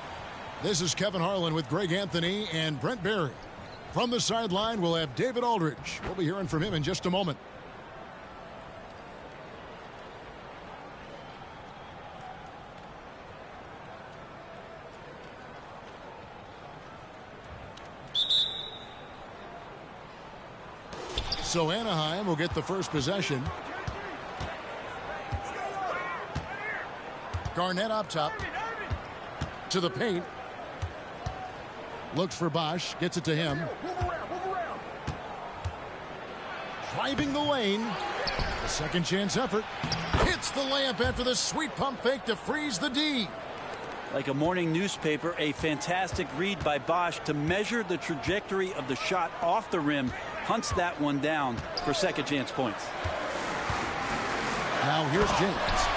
This is Kevin Harlan with Greg Anthony and Brent Barry. From the sideline, we'll have David Aldridge. We'll be hearing from him in just a moment. So Anaheim will get the first possession. Garnett up top. To the paint. Looks for Bosch. Gets it to him. Driving the lane. A second chance effort. Hits the layup after the sweet pump fake to freeze the D. Like a morning newspaper, a fantastic read by Bosch to measure the trajectory of the shot off the rim. Hunts that one down for second chance points. Now here's James.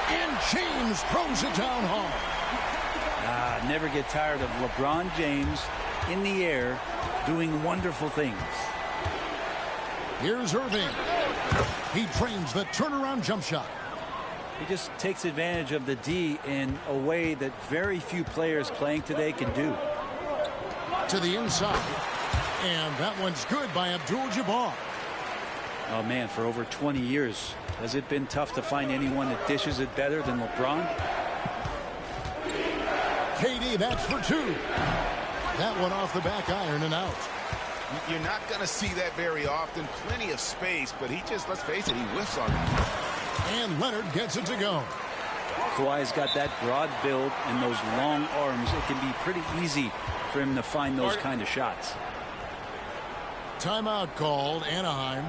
And James throws it down hard. Never get tired of LeBron James in the air doing wonderful things. Here's Irving. He trains the turnaround jump shot. He just takes advantage of the D in a way that very few players playing today can do. To the inside. And that one's good by Abdul-Jabbar. Oh, man, for over 20 years, has it been tough to find anyone that dishes it better than LeBron? KD, that's for two. That one off the back iron and out. You're not going to see that very often. Plenty of space, but he just, let's face it, he whiffs on that. And Leonard gets it to go. Kawhi's got that broad build and those long arms. It can be pretty easy for him to find those kind of shots. Timeout called, Anaheim.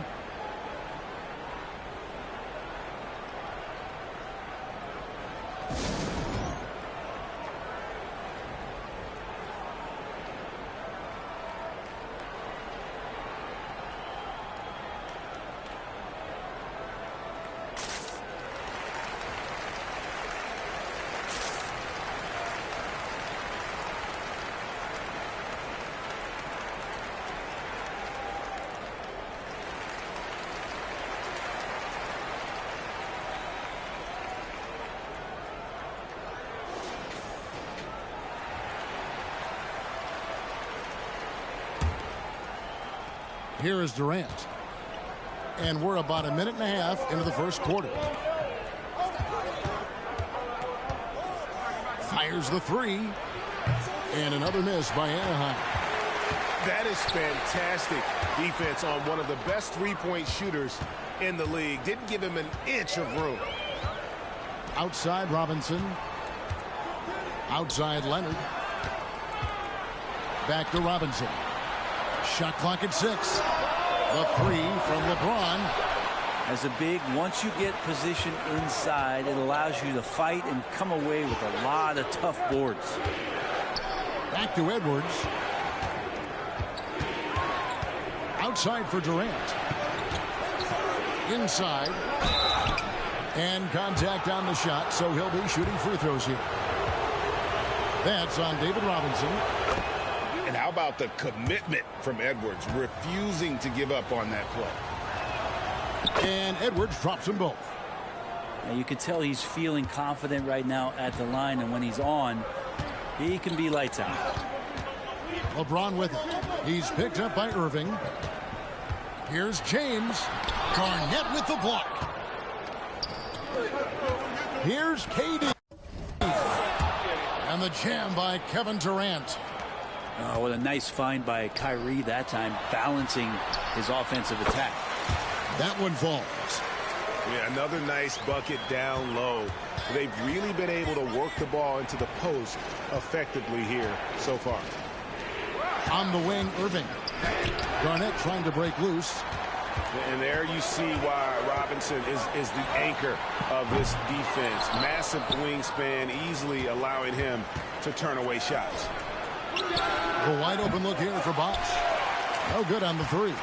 Here is Durant. And we're about a minute and a half into the first quarter. Fires the three. And another miss by Anaheim. That is fantastic defense on one of the best three-point shooters in the league. Didn't give him an inch of room. Outside Robinson. Outside Leonard. Back to Robinson. Shot clock at 6. The three from LeBron. As a big, once you get position inside, it allows you to fight and come away with a lot of tough boards. Back to Edwards. Outside for Durant. Inside. And contact on the shot, so he'll be shooting free throws here. That's on David Robinson. And how about the commitment from Edwards, refusing to give up on that play. And Edwards drops them both. Now you can tell he's feeling confident right now at the line, and when he's on, he can be lights out. LeBron with it. He's picked up by Irving. Here's James. Garnett with the block. Here's KD. And the jam by Kevin Durant. Oh, what a nice find by Kyrie that time, balancing his offensive attack. That one falls. Yeah, another nice bucket down low. They've really been able to work the ball into the post effectively here so far. On the wing, Irving. Garnett trying to break loose. And there you see why Robinson is the anchor of this defense. Massive wingspan, easily allowing him to turn away shots. A wide open look here for Bosch. No good on the three.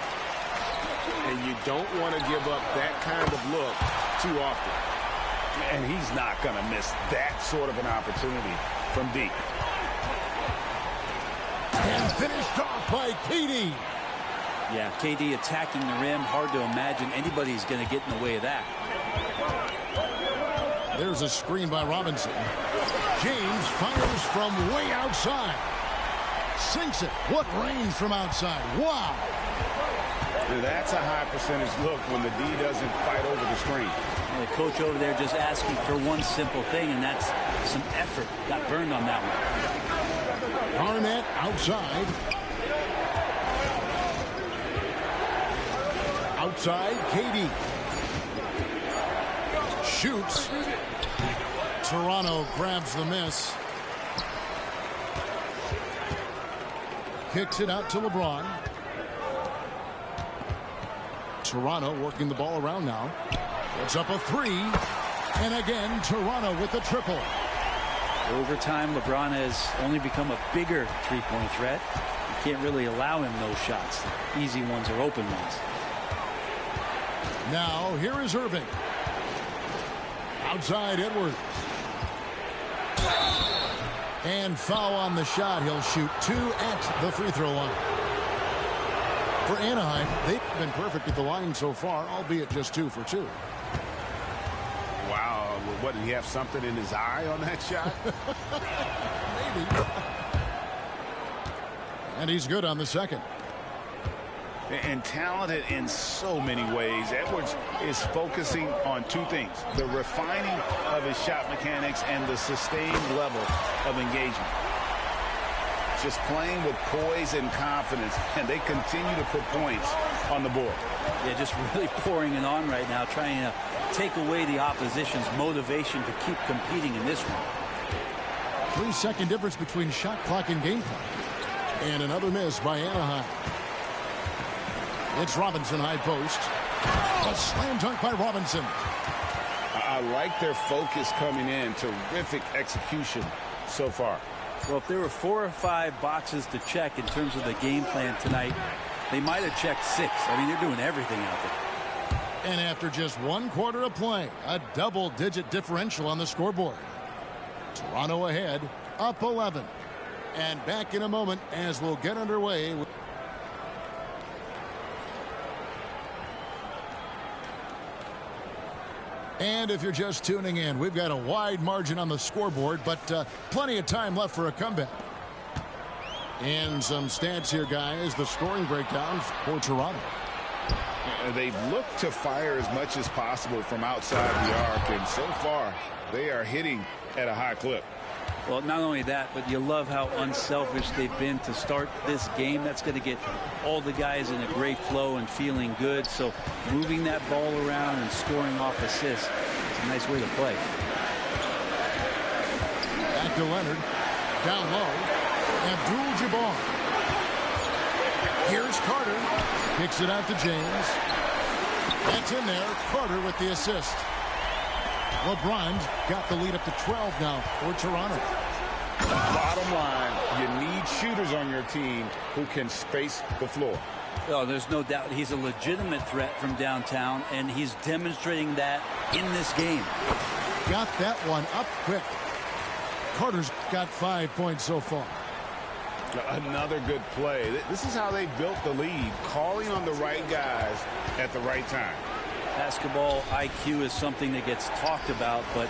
And you don't want to give up that kind of look too often. And he's not going to miss that sort of an opportunity from deep. And finished off by KD. Yeah, KD attacking the rim. Hard to imagine anybody's going to get in the way of that. There's a screen by Robinson. James fires from way outside. Sinks it. What range from outside. Wow. That's a high percentage look when the D doesn't fight over the screen. And the coach over there just asking for one simple thing, and that's some effort. Got burned on that one. Garnett outside. Outside, KD. Shoots. Toronto grabs the miss. Kicks it out to LeBron. Toronto working the ball around now. It's up a three. And again, Toronto with the triple. Over time, LeBron has only become a bigger three-point threat. You can't really allow him those shots. Easy ones or open ones. Now, here is Irving. Outside Edwards. And foul on the shot. He'll shoot two at the free throw line. For Anaheim, they've been perfect at the line so far, albeit just 2 for 2. Wow, what, did he have something in his eye on that shot? Maybe. And he's good on the second. And talented in so many ways. Edwards is focusing on 2 things: the refining of his shot mechanics and the sustained level of engagement. Just playing with poise and confidence, and they continue to put points on the board. Yeah, just really pouring it on right now, trying to take away the opposition's motivation to keep competing in this one. 3-second difference between shot clock and game clock. And another miss by Anaheim. It's Robinson, high post. A slam dunk by Robinson. I like their focus coming in. Terrific execution so far. Well, if there were 4 or 5 boxes to check in terms of the game plan tonight, they might have checked 6. I mean, they're doing everything out there. And after just 1 quarter of play, a double-digit differential on the scoreboard. Toronto ahead, up 11. And back in a moment as we'll get underway. And if you're just tuning in, we've got a wide margin on the scoreboard, but plenty of time left for a comeback. And some stats here, guys. The scoring breakdown for Toronto. They've looked to fire as much as possible from outside the arc, and so far they are hitting at a high clip. Well, not only that, but you love how unselfish they've been to start this game. That's going to get all the guys in a great flow and feeling good. So moving that ball around and scoring off assists, it's a nice way to play. Back to Leonard. Down low. Abdul-Jabbar. Here's Carter. Kicks it out to James. That's in there. Carter with the assist. LeBron's got the lead up to 12 now for Toronto. Bottom line, you need shooters on your team who can space the floor. Oh, there's no doubt he's a legitimate threat from downtown, and he's demonstrating that in this game. Got that one up quick. Carter's got 5 points so far. Another good play. This is how they built the lead, calling on the right guys at the right time. Basketball IQ is something that gets talked about, but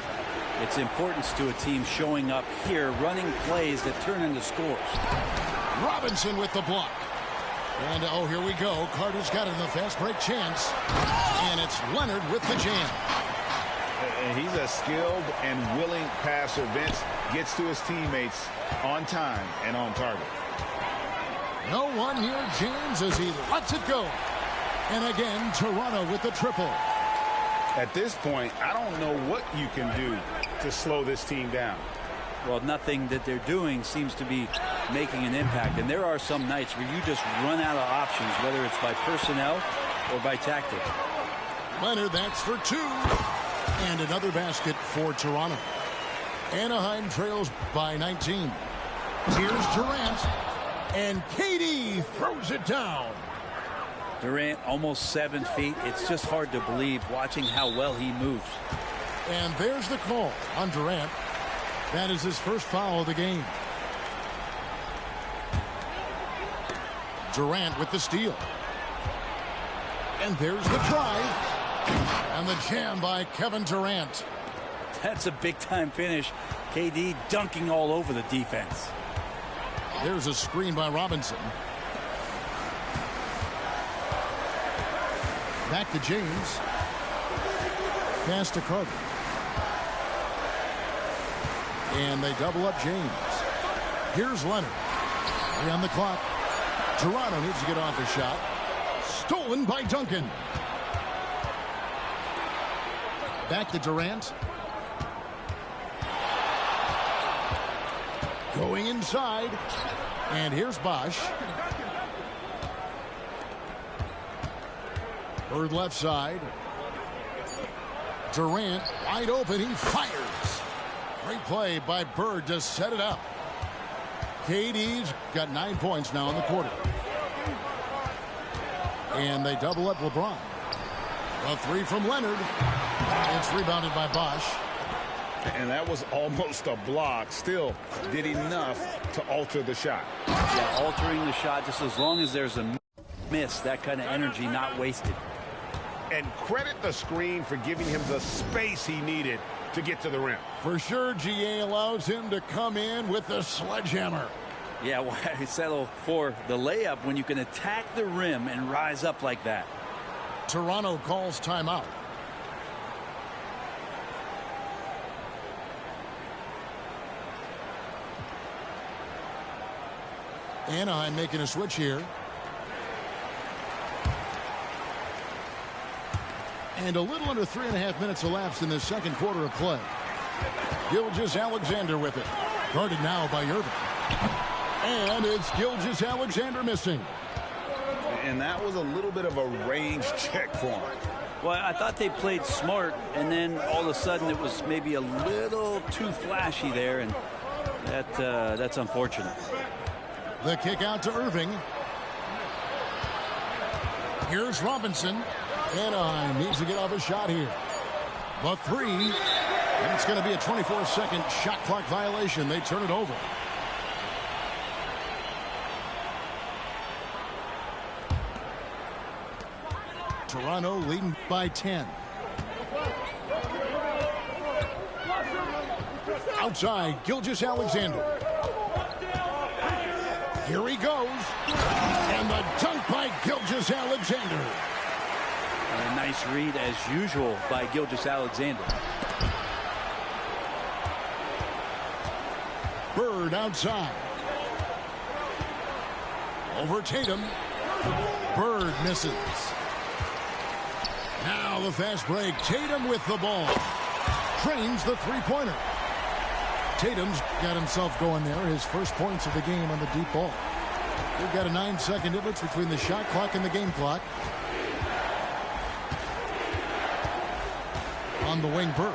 its importance to a team showing up here, running plays that turn into scores. Robinson with the block. And, oh, here we go. Carter's got it in the fast break chance. And it's Leonard with the jam. And he's a skilled and willing passer. Vince gets to his teammates on time and on target. No one near James as he lets it go. And again, Toronto with the triple. At this point, I don't know what you can do to slow this team down. Well, nothing that they're doing seems to be making an impact. And there are some nights where you just run out of options, whether it's by personnel or by tactic. Leonard, that's for 2. And another basket for Toronto. Anaheim trails by 19. Here's Durant. And KD throws it down. Durant almost 7 feet. It's just hard to believe watching how well he moves. And there's the call on Durant. That is his first foul of the game. Durant with the steal. And there's the drive. And the jam by Kevin Durant. That's a big-time finish. KD dunking all over the defense. There's a screen by Robinson. Back to James. Pass to Carter. And they double up James. Here's Leonard. 3 on the clock. Toronto needs to get off a shot. Stolen by Duncan. Back to Durant. Going inside. And here's Bosch. Bird left side. Durant wide open. He fires. Great play by Bird to set it up. KD's got 9 points now in the quarter. And they double up LeBron. A 3 from Leonard. It's rebounded by Bosch. And that was almost a block. Still did enough to alter the shot. Yeah, altering the shot just as long as there's a miss. That kind of energy not wasted. And credit the screen for giving him the space he needed to get to the rim. For sure, GA allows him to come in with the sledgehammer. Yeah, why settle for the layup when you can attack the rim and rise up like that? Toronto calls timeout. Anaheim making a switch here. And a little under 3.5 minutes elapsed in the second quarter of play. Gilgeous-Alexander with it. Guarded now by Irving. And it's Gilgeous-Alexander missing. And that was a little bit of a range check for him. Well, I thought they played smart, and then all of a sudden it was maybe a little too flashy there, and that's unfortunate. The kick out to Irving. Here's Robinson. Anaheim needs to get off a shot here. The three. And it's going to be a 24-second shot clock violation. They turn it over. Toronto leading by 10. Outside, Gilgeous-Alexander. Here he goes. And the dunk by Gilgeous-Alexander. A nice read, as usual, by Gilgeous-Alexander. Bird outside. Over Tatum. Bird misses. Now the fast break. Tatum with the ball. Trains the three-pointer. Tatum's got himself going there. His first points of the game on the deep ball. We've got a 9-second difference between the shot clock and the game clock. On the wing, Bird.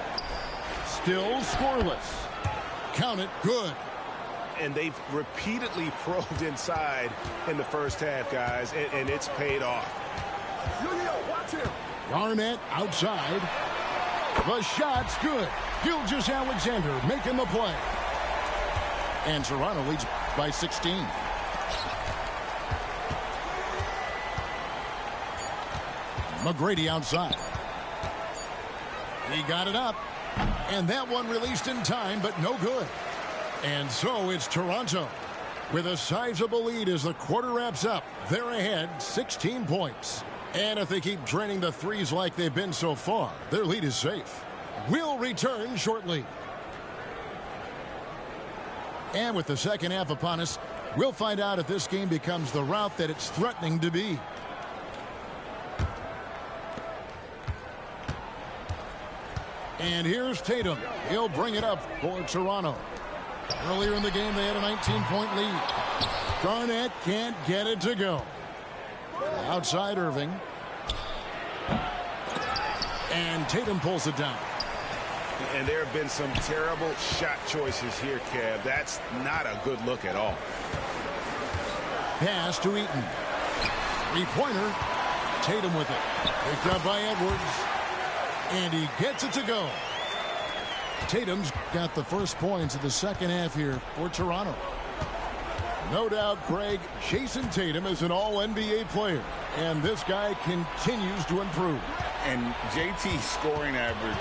Still scoreless. Count it. Good. And they've repeatedly probed inside in the first half, guys, and it's paid off. Watch him. Garnett outside. The shot's good. Gilgeous-Alexander making the play. And Toronto leads by 16. McGrady outside. He got it up. And that one released in time, but no good. And so it's Toronto with a sizable lead as the quarter wraps up. They're ahead 16 points. And if they keep draining the threes like they've been so far, their lead is safe. We'll return shortly. And with the second half upon us, we'll find out if this game becomes the rout that it's threatening to be. And here's Tatum. He'll bring it up for Toronto. Earlier in the game, they had a 19-point lead. Garnett can't get it to go. Outside Irving. And Tatum pulls it down. And there have been some terrible shot choices here, Kev. That's not a good look at all. Pass to Eaton. Three-pointer. Tatum with it. Picked up by Edwards. And he gets it to go. Tatum's got the first points of the second half here for Toronto. No doubt, Greg, Jason Tatum is an all-NBA player. And this guy continues to improve. And JT's scoring average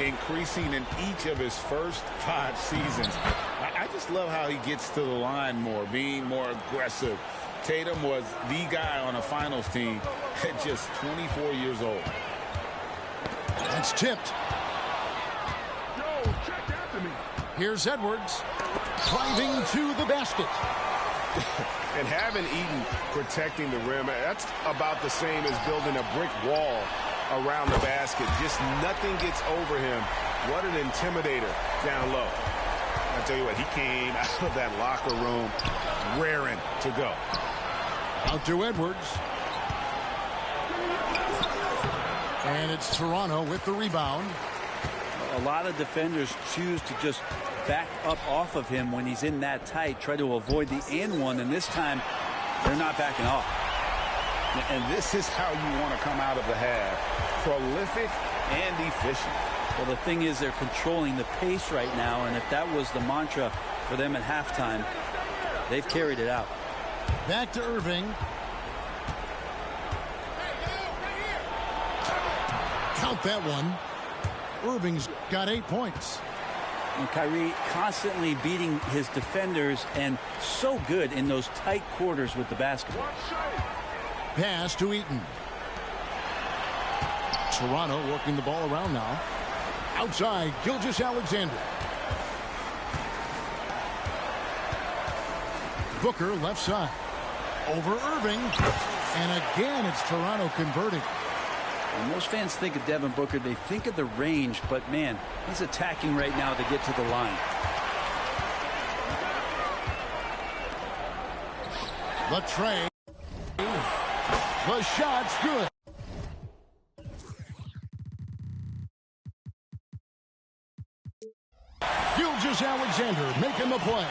increasing in each of his first 5 seasons. I just love how he gets to the line more, being more aggressive. Tatum was the guy on a finals team at just 24 years old. That's tipped. Here's Edwards driving to the basket. And having Eaton protecting the rim, that's about the same as building a brick wall around the basket. Just nothing gets over him. What an intimidator down low. I tell you what, he came out of that locker room raring to go. Out to Edwards. And it's Toronto with the rebound. A lot of defenders choose to just back up off of him when he's in that tight, try to avoid the and one, and this time they're not backing off. And this is how you want to come out of the half. Prolific and efficient. Well, the thing is they're controlling the pace right now, and if that was the mantra for them at halftime, they've carried it out. Back to Irving. Count that one. Irving's got 8 points. And Kyrie constantly beating his defenders and so good in those tight quarters with the basketball. Pass to Eaton. Toronto working the ball around now. Outside, Gilgeous-Alexander. Booker left side. Over Irving. And again, it's Toronto converting. And most fans think of Devin Booker. They think of the range, but man, he's attacking right now to get to the line. The tray. The shot's good. Gilgeous-Alexander making the play.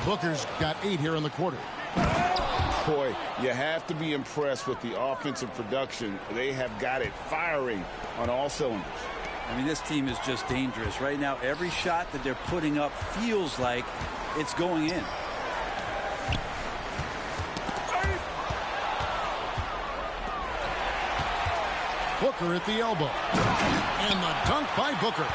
Booker's got 8 here in the quarter. Boy, you have to be impressed with the offensive production. They have got it firing on all cylinders. I mean, this team is just dangerous. Right now, every shot that they're putting up feels like it's going in. Booker at the elbow. And the dunk by Booker.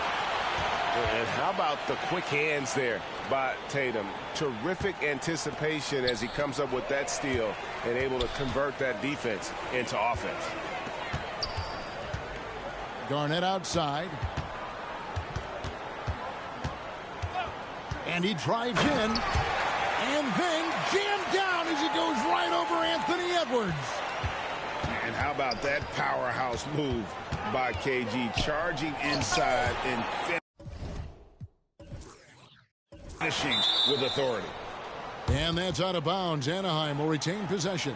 And how about the quick hands there by Tatum? Terrific anticipation as he comes up with that steal and able to convert that defense into offense. Garnett outside. And he drives in. And then jammed down as he goes right over Anthony Edwards. And how about that powerhouse move by KG, charging inside and finishing with authority. And that's out of bounds. Anaheim will retain possession.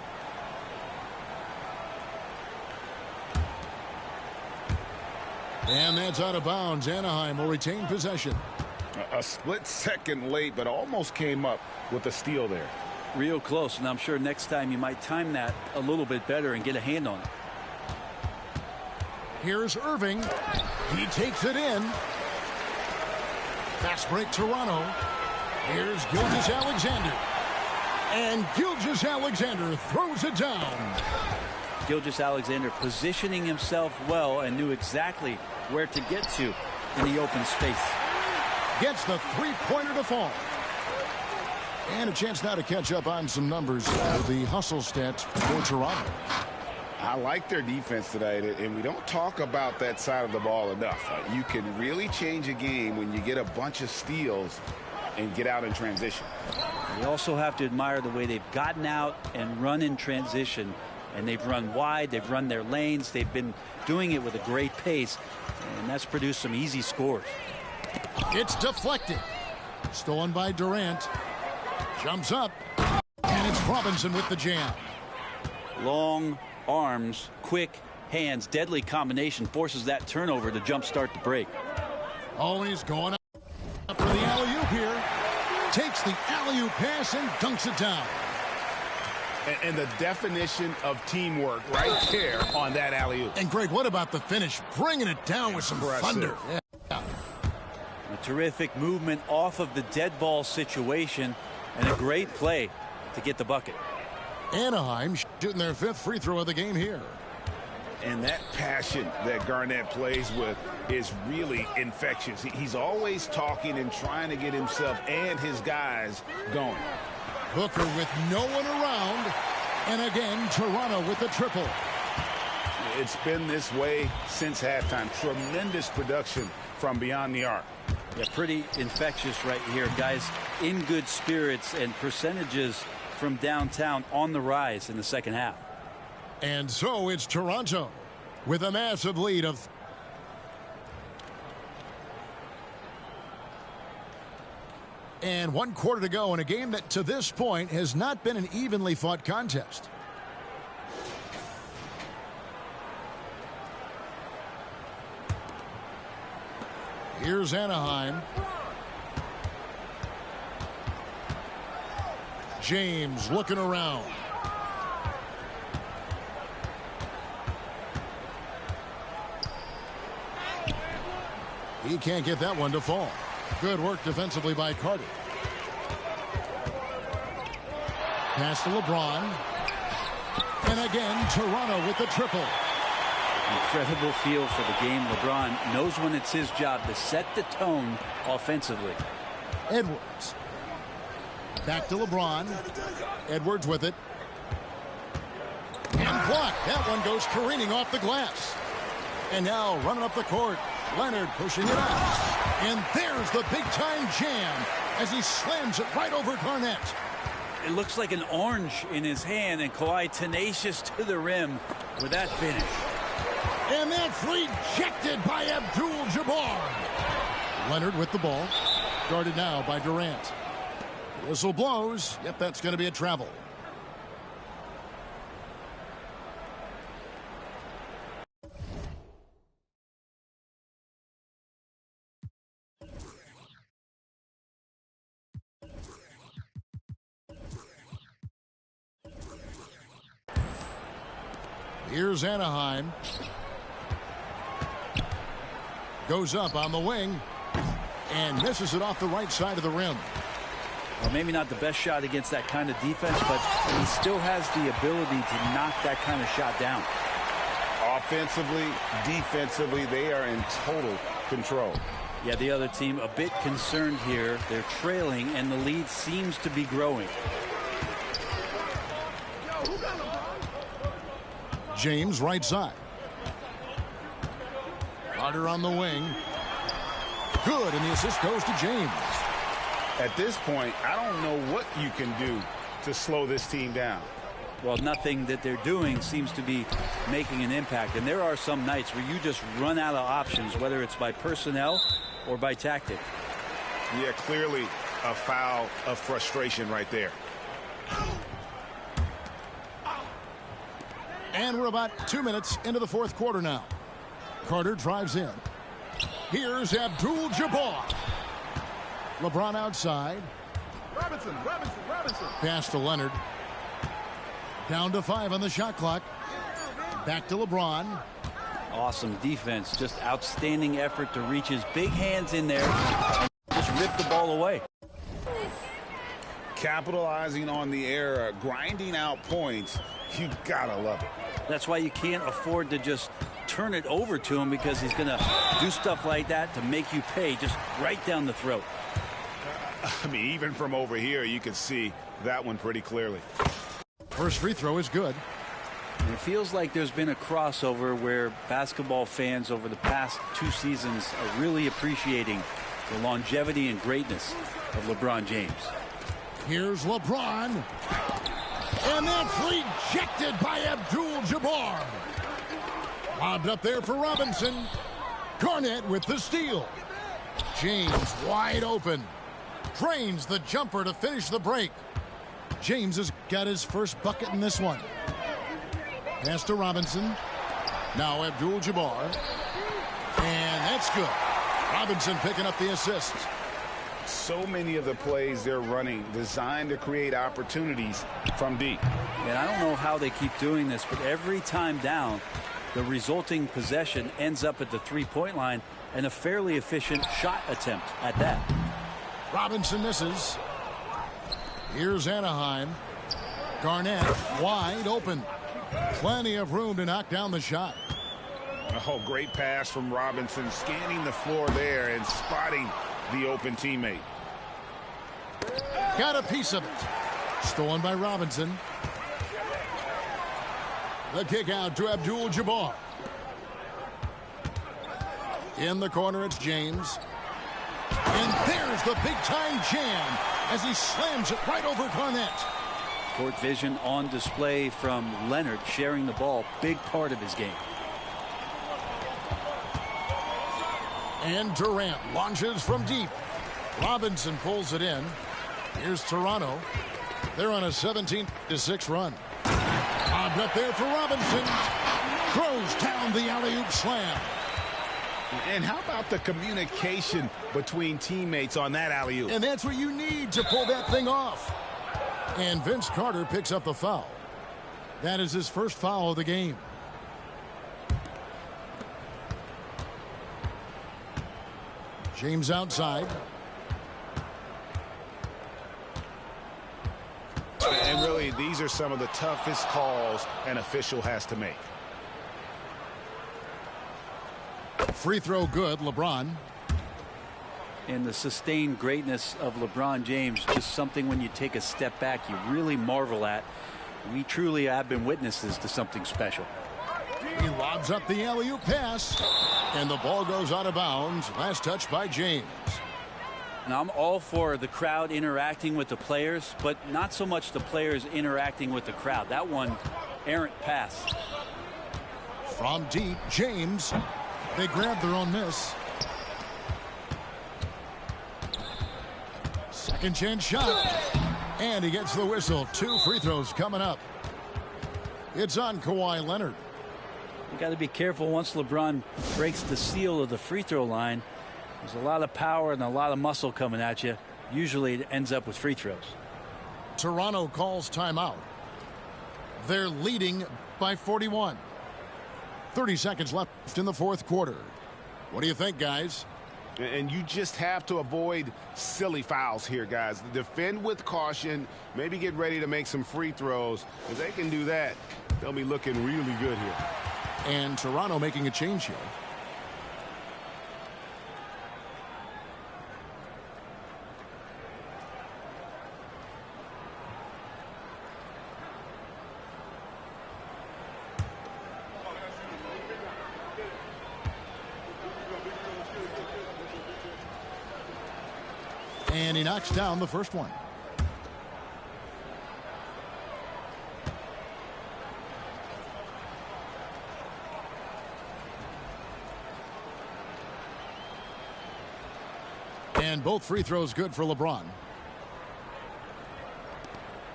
And that's out of bounds. Anaheim will retain possession. A split second late, but almost came up with a steal there. Real close, and I'm sure next time you might time that a little bit better and get a hand on it. Here's Irving. He takes it in. Fast break Toronto. Here's Gilgeous-Alexander. And Gilgeous-Alexander throws it down. Gilgeous-Alexander positioning himself well and knew exactly where to get to in the open space. Gets the three-pointer to fall. And a chance now to catch up on some numbers with the hustle stats for Toronto. I like their defense tonight, and we don't talk about that side of the ball enough. You can really change a game when you get a bunch of steals and get out in transition. You also have to admire the way they've gotten out and run in transition. And they've run wide, they've run their lanes, they've been doing it with a great pace, and that's produced some easy scores. It's deflected. Stolen by Durant. Jumps up. And it's Robinson with the jam. Long arms, quick hands, deadly combination forces that turnover to jumpstart the break. Oh, he's going up for the alley-oop here. Takes the alley-oop pass and dunks it down. And the definition of teamwork right there on that alley-oop. And Greg, what about the finish? Bringing it down with some thunder. Yeah. A terrific movement off of the dead ball situation and a great play to get the bucket. Anaheim shooting their 5th free throw of the game here. And that passion that Garnett plays with is really infectious. He's always talking and trying to get himself and his guys going. Booker with no one around. And again, Toronto with the triple. It's been this way since halftime. Tremendous production from beyond the arc. Yeah, pretty infectious right here. Guys in good spirits and percentages from downtown on the rise in the second half. And so it's Toronto with a massive lead of and 1 quarter to go in a game that to this point has not been an evenly fought contest. Here's Anaheim. James looking around. He can't get that one to fall. Good work defensively by Carter. Pass to LeBron. And again, Toronto with the triple. Incredible feel for the game. LeBron knows when it's his job to set the tone offensively. Edwards. Back to LeBron. Edwards with it. And blocked. That one goes careening off the glass. And now running up the court. Leonard pushing it out. And there's the big-time jam as he slams it right over Garnett. It looks like an orange in his hand, and Kawhi tenacious to the rim with that finish. And that's rejected by Abdul-Jabbar. Leonard with the ball. Guarded now by Durant. Whistle blows. Yep, that's going to be a travel. Here's Anaheim. Goes up on the wing and misses it off the right side of the rim. Well, maybe not the best shot against that kind of defense, but he still has the ability to knock that kind of shot down. Offensively, defensively, they are in total control. Yeah, the other team a bit concerned here. They're trailing, and the lead seems to be growing. James right side. Carter on the wing. Good, and the assist goes to James. At this point, I don't know what you can do to slow this team down. Well, nothing that they're doing seems to be making an impact. And there are some nights where you just run out of options, whether it's by personnel or by tactic. Yeah, clearly a foul of frustration right there. And we're about 2 minutes into the fourth quarter now. Carter drives in. Here's Abdul-Jabbar. LeBron outside. Robinson. Pass to Leonard. Down to 5 on the shot clock. Back to LeBron. Awesome defense. Just outstanding effort to reach his big hands in there and just rip the ball away. Capitalizing on the error, grinding out points. You gotta love it. That's why you can't afford to just turn it over to him, because he's going to do stuff like that to make you pay just right down the throat. I mean, even from over here, you can see that one pretty clearly. First free throw is good. And it feels like there's been a crossover where basketball fans over the past 2 seasons are really appreciating the longevity and greatness of LeBron James. Here's LeBron. And that's rejected by Abdul-Jabbar. Lobbed up there for Robinson. Garnett with the steal. James wide open. Drains the jumper to finish the break. James has got his first bucket in this one. Pass to Robinson. Now Abdul-Jabbar. And that's good. Robinson picking up the assist. So many of the plays they're running designed to create opportunities from deep. And I don't know how they keep doing this, but every time down, the resulting possession ends up at the three-point line, and a fairly efficient shot attempt at that. Robinson misses. Here's Anaheim. Garnett wide open. Plenty of room to knock down the shot. Oh, great pass from Robinson, scanning the floor there and spotting the open teammate. Got a piece of it. Stolen by Robinson. The kick out to Abdul-Jabbar. In the corner, it's James. And there's the big-time jam as he slams it right over Garnett. Court vision on display from Leonard, sharing the ball, big part of his game. And Durant launches from deep. Robinson pulls it in. Here's Toronto. They're on a 17-6 run. Lobbed up there for Robinson. Throws down the alley-oop slam. And how about the communication between teammates on that alley-oop? And that's what you need to pull that thing off. And Vince Carter picks up the foul. That is his first foul of the game. James outside. And really, these are some of the toughest calls an official has to make. Free throw good, LeBron. And the sustained greatness of LeBron James, just something when you take a step back, you really marvel at. We truly have been witnesses to something special. He lobs up the alley-oop pass, and the ball goes out of bounds. Last touch by James. And I'm all for the crowd interacting with the players, but not so much the players interacting with the crowd. That one, errant pass. From deep, James. They grab their own miss. Second chance shot. And he gets the whistle. 2 free throws coming up. It's on Kawhi Leonard. You got to be careful once LeBron breaks the seal of the free throw line. There's a lot of power and a lot of muscle coming at you. Usually it ends up with free throws. Toronto calls timeout. They're leading by 41. 30 seconds left in the fourth quarter. What do you think, guys? And you just have to avoid silly fouls here, guys. Defend with caution. Maybe get ready to make some free throws. If they can do that, they'll be looking really good here. And Toronto making a change here. And he knocks down the first one. And both free throws good for LeBron.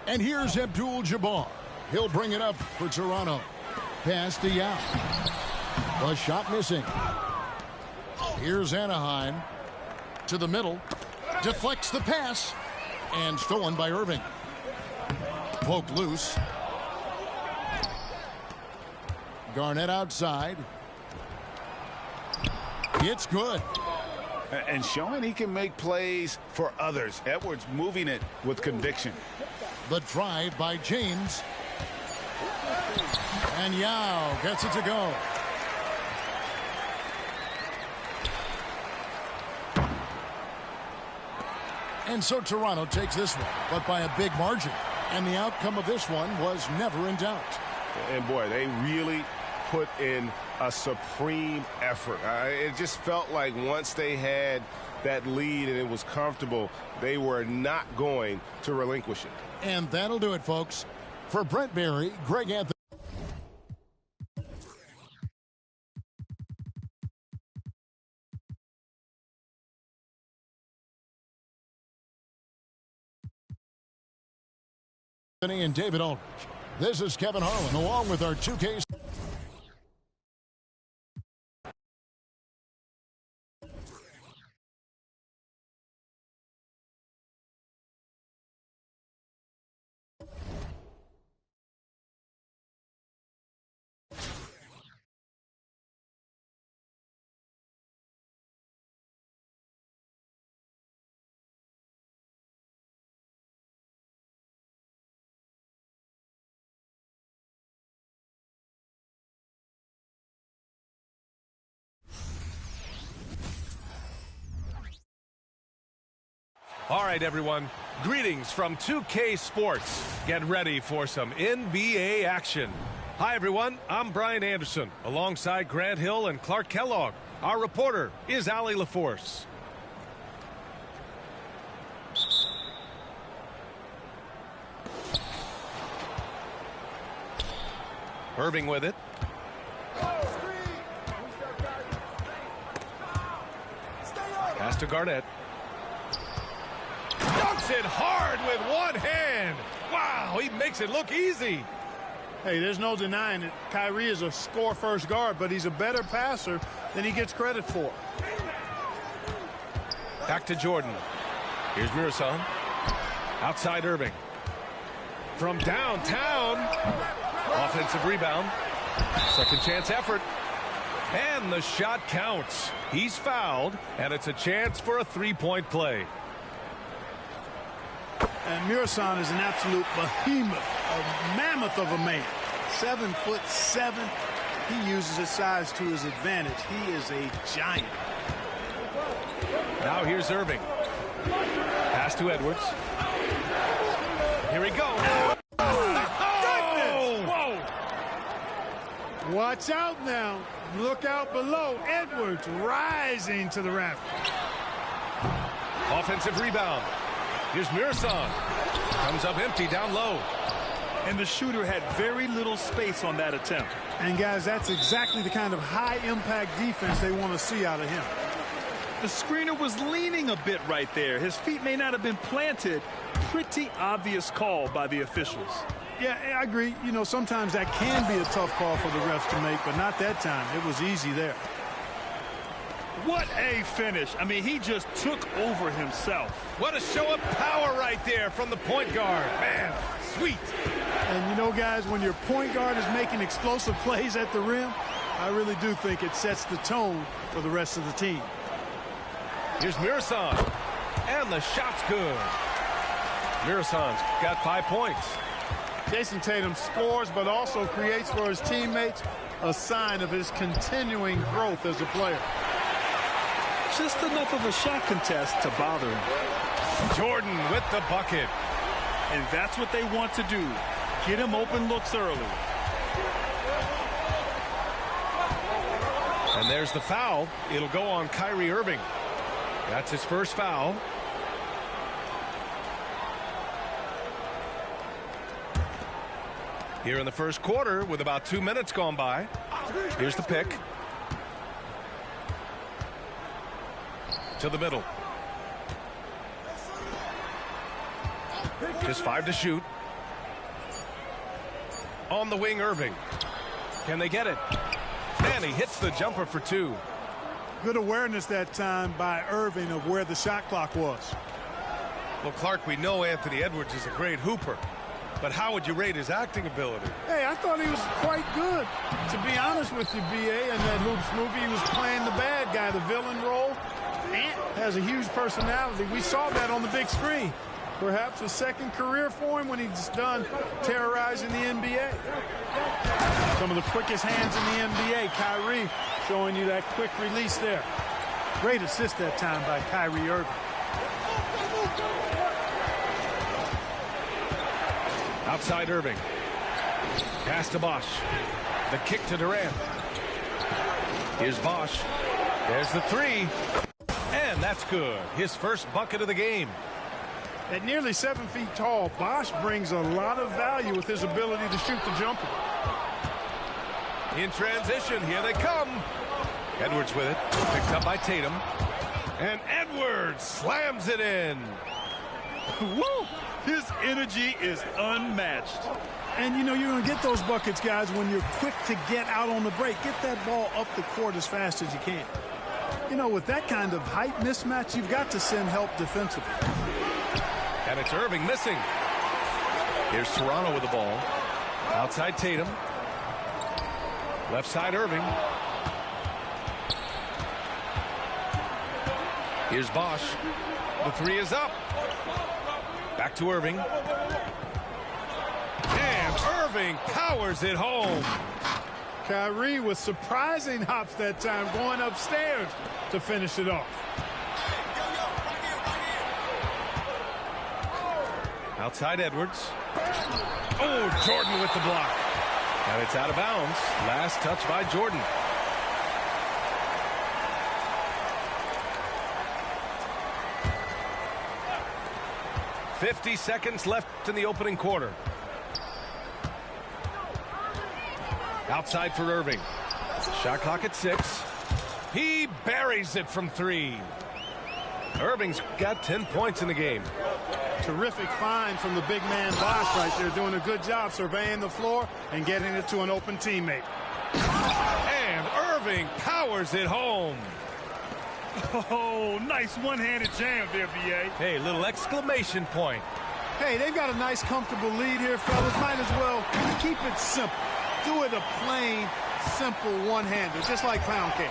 And here's Abdul-Jabbar. He'll bring it up for Toronto. Pass to Yao. The shot missing. Here's Anaheim. To the middle. Deflects the pass. And stolen by Irving. Poke loose. Garnett outside. It's good. And showing he can make plays for others. Edwards moving it with conviction. The drive by James. And Yao gets it to go. And so Toronto takes this one, but by a big margin. And the outcome of this one was never in doubt. And boy, they really put in a supreme effort. It just felt like once they had that lead and it was comfortable, they were not going to relinquish it. And that'll do it, folks. For Brent Barry, Greg Anthony. And David Aldridge. This is Kevin Harlan along with our 2K. All right, everyone. Greetings from 2K Sports. Get ready for some NBA action. Hi, everyone. I'm Brian Anderson, alongside Grant Hill and Clark Kellogg. Our reporter is Allie LaForce. Irving with it. Pass to Garnett. Dunks it hard with one hand. Wow, he makes it look easy. Hey, there's no denying it. Kyrie is a score-first guard, but he's a better passer than he gets credit for. Back to Jordan. Here's Murison. Outside Irving. From downtown. Offensive rebound. Second chance effort. And the shot counts. He's fouled, and it's a chance for a three-point play. And Murison is an absolute behemoth, a mammoth of a man. 7'7", He uses his size to his advantage. He is a giant. Now here's Irving. Pass to Edwards. Here he goes. Oh, whoa! Watch out now. Look out below. Edwards rising to the raft. Offensive rebound. Here's Mirasan. Comes up empty down low. And the shooter had very little space on that attempt. And, guys, that's exactly the kind of high-impact defense they want to see out of him. The screener was leaning a bit right there. His feet may not have been planted. Pretty obvious call by the officials. Yeah, I agree. You know, sometimes that can be a tough call for the refs to make, but not that time. It was easy there. What a finish. I mean, he just took over himself. What a show of power right there from the point guard. Man, sweet. And, you know, guys, when your point guard is making explosive plays at the rim, I really do think it sets the tone for the rest of the team. Here's Mirasan. And the shot's good. Mirasan's got 5 points. Jason Tatum scores, but also creates for his teammates a sign of his continuing growth as a player. Just enough of a shot contest to bother him. Jordan with the bucket. And that's what they want to do. Get him open looks early. And there's the foul. It'll go on Kyrie Irving. That's his first foul. Here in the first quarter with about 2 minutes gone by. Here's the pick. To the middle. Just 5 to shoot. On the wing, Irving. Can they get it? And he hits the jumper for 2. Good awareness that time by Irving of where the shot clock was. Well, Clark, we know Anthony Edwards is a great hooper. But how would you rate his acting ability? Hey, I thought he was quite good. To be honest with you, B.A., in that Hoops movie, he was playing the bad guy, the villain role. Ant has a huge personality. We saw that on the big screen. Perhaps a second career for him when he's done terrorizing the NBA. Some of the quickest hands in the NBA. Kyrie showing you that quick release there. Great assist that time by Kyrie Irving. Outside Irving. Pass to Bosch. The kick to Durant. Here's Bosch. There's the 3. And that's good. His first bucket of the game. At nearly 7 feet tall, Bosch brings a lot of value with his ability to shoot the jumper. In transition, here they come. Edwards with it. Picked up by Tatum. And Edwards slams it in. Woo! His energy is unmatched. And, you know, you're going to get those buckets, guys, when you're quick to get out on the break. Get that ball up the court as fast as you can. You know, with that kind of height mismatch, you've got to send help defensively. And it's Irving missing. Here's Toronto with the ball. Outside Tatum. Left side Irving. Here's Bosch. The 3 is up. Back to Irving. And Irving powers it home. Kyrie with surprising hops that time, going upstairs to finish it off. Outside Edwards. Oh, Jordan with the block. And it's out of bounds. Last touch by Jordan. .50 seconds left in the opening quarter. Outside for Irving. Shot clock at 6. He buries it from 3. Irving's got 10 points in the game. Terrific find from the big man Bosch right there, doing a good job surveying the floor and getting it to an open teammate. And Irving powers it home. Oh, nice one-handed jam there, B.A. Hey, little exclamation point. Hey, they've got a nice, comfortable lead here, fellas. Might as well keep it simple. Do it a plain, simple one-hander, just like pound cake.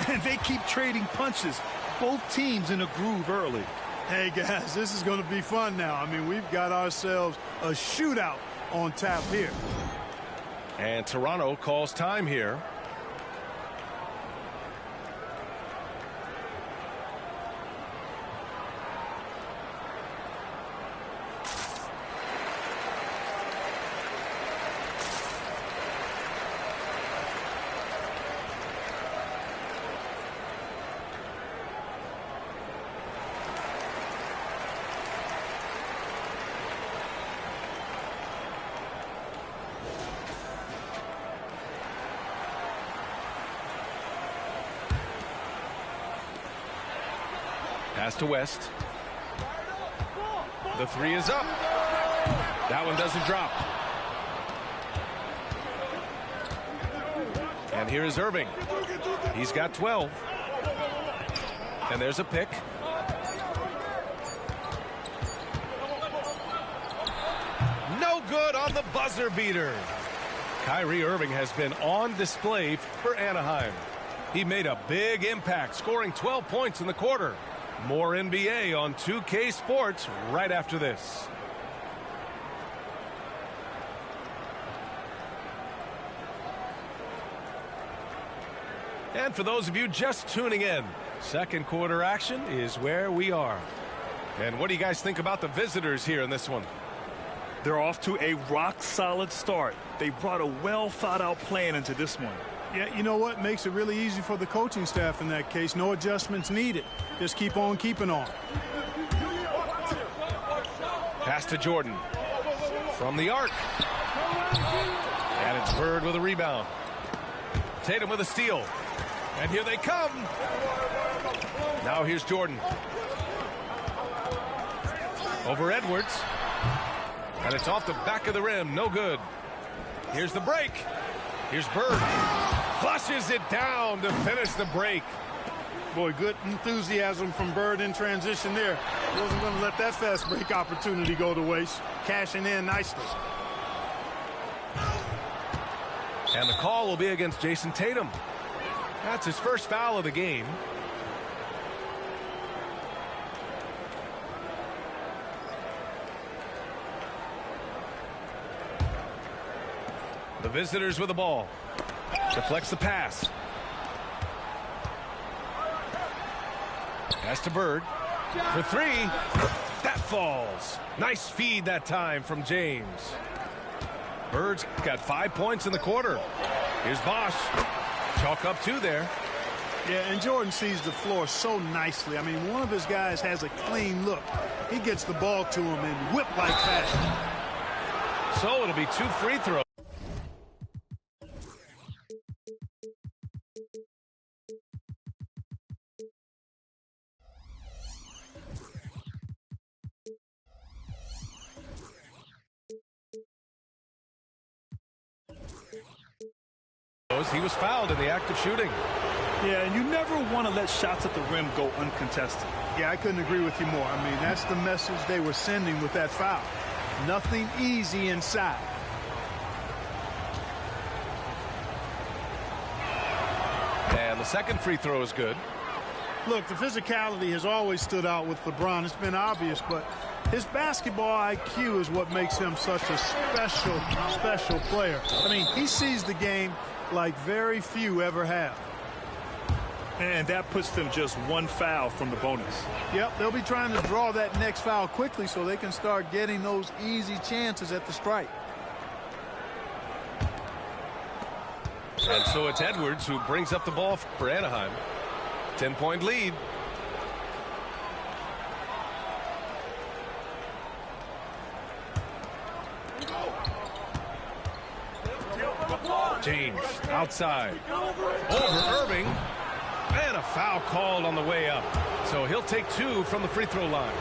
And they keep trading punches. Both teams in a groove early. Hey, guys, this is going to be fun now. I mean, we've got ourselves a shootout on tap here. And Toronto calls time here. Pass to West. The three is up. That one doesn't drop. And here is Irving. He's got 12. And there's a pick. No good on the buzzer beater. Kyrie Irving has been on display for Anaheim. He made a big impact, scoring 12 points in the quarter. More NBA on 2K Sports right after this. And for those of you just tuning in, second quarter action is where we are. And what do you guys think about the visitors here in this one? They're off to a rock-solid start. They brought a well-thought-out plan into this one. Yeah, you know what? Makes it really easy for the coaching staff in that case. No adjustments needed. Just keep on keeping on. Pass to Jordan. From the arc. And it's Bird with a rebound. Tatum with a steal. And here they come. Now here's Jordan. Over Edwards. And it's off the back of the rim. No good. Here's the break. Here's Bird. Flushes it down to finish the break. Boy, good enthusiasm from Bird in transition there. Wasn't going to let that fast break opportunity go to waste. Cashing in nicely. And the call will be against Jason Tatum. That's his first foul of the game. The visitors with the ball. Deflects the pass. Pass to Bird. For three. That falls. Nice feed that time from James. Bird's got 5 points in the quarter. Here's Bosch. Chalk up 2 there. Yeah, and Jordan sees the floor so nicely. I mean, one of his guys has a clean look. He gets the ball to him in whip-like fashion. So it'll be 2 free throws. He was fouled in the act of shooting. Yeah, and you never want to let shots at the rim go uncontested. Yeah, I couldn't agree with you more. I mean, that's the message they were sending with that foul. Nothing easy inside. And the second free throw is good. Look, the physicality has always stood out with LeBron. It's been obvious, but his basketball IQ is what makes him such a special player. I mean, he sees the game like very few ever have. And that puts them just 1 foul from the bonus. Yep, they'll be trying to draw that next foul quickly so they can start getting those easy chances at the stripe. And so it's Edwards who brings up the ball for Anaheim. 10-point lead. James outside. Over Irving. And a foul called on the way up. So he'll take 2 from the free throw line.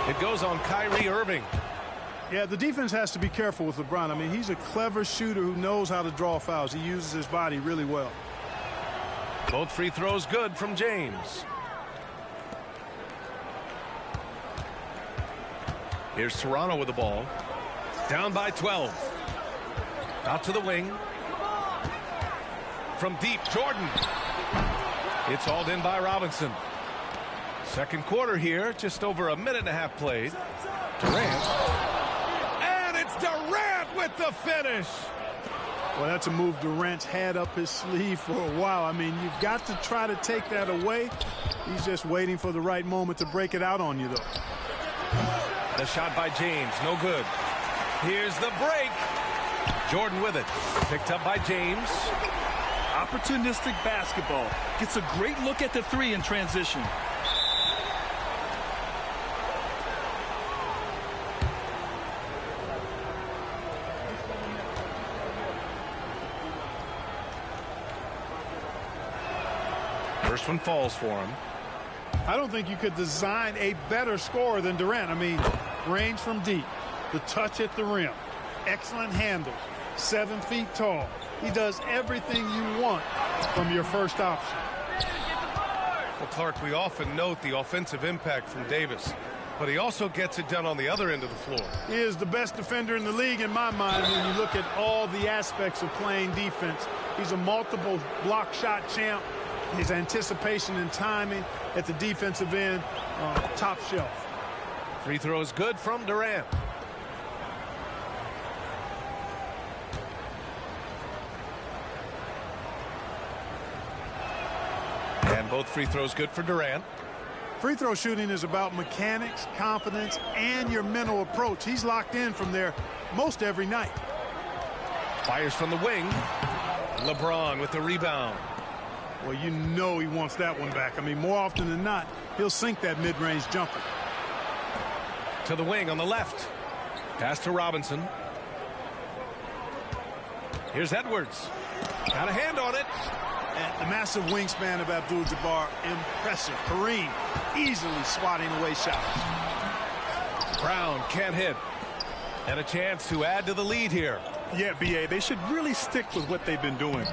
It goes on Kyrie Irving. Yeah, the defense has to be careful with LeBron. I mean, he's a clever shooter who knows how to draw fouls. He uses his body really well. Both free throws good from James. Here's Toronto with the ball. Down by 12. Out to the wing. From deep, Jordan. It's hauled in by Robinson. Second quarter here, just over a minute and a half played. Durant. And it's Durant with the finish. Well, that's a move Durant's had up his sleeve for a while. I mean, you've got to try to take that away. He's just waiting for the right moment to break it out on you, though. The shot by James, no good. Here's the break. Jordan with it. Picked up by James. Opportunistic basketball. Gets a great look at the three in transition. First one falls for him. I don't think you could design a better scorer than Durant. I mean, range from deep, the touch at the rim, excellent handles, 7 feet tall. He does everything you want from your first option. Well, Clark, we often note the offensive impact from Davis, but he also gets it done on the other end of the floor. He is the best defender in the league in my mind when you look at all the aspects of playing defense. He's a multiple block shot champ. His anticipation and timing at the defensive end, top shelf. Free throw is good from Durant. And both free throws good for Durant. Free throw shooting is about mechanics, confidence, and your mental approach. He's locked in from there most every night. Fires from the wing. LeBron with the rebound. Well, you know he wants that one back. I mean, more often than not, he'll sink that mid-range jumper. To the wing on the left. Pass to Robinson. Here's Edwards. Got a hand on it. And the massive wingspan of Abdul-Jabbar, impressive. Kareem easily swatting away shots. Brown can't hit. And a chance to add to the lead here. Yeah, B.A., they should really stick with what they've been doing.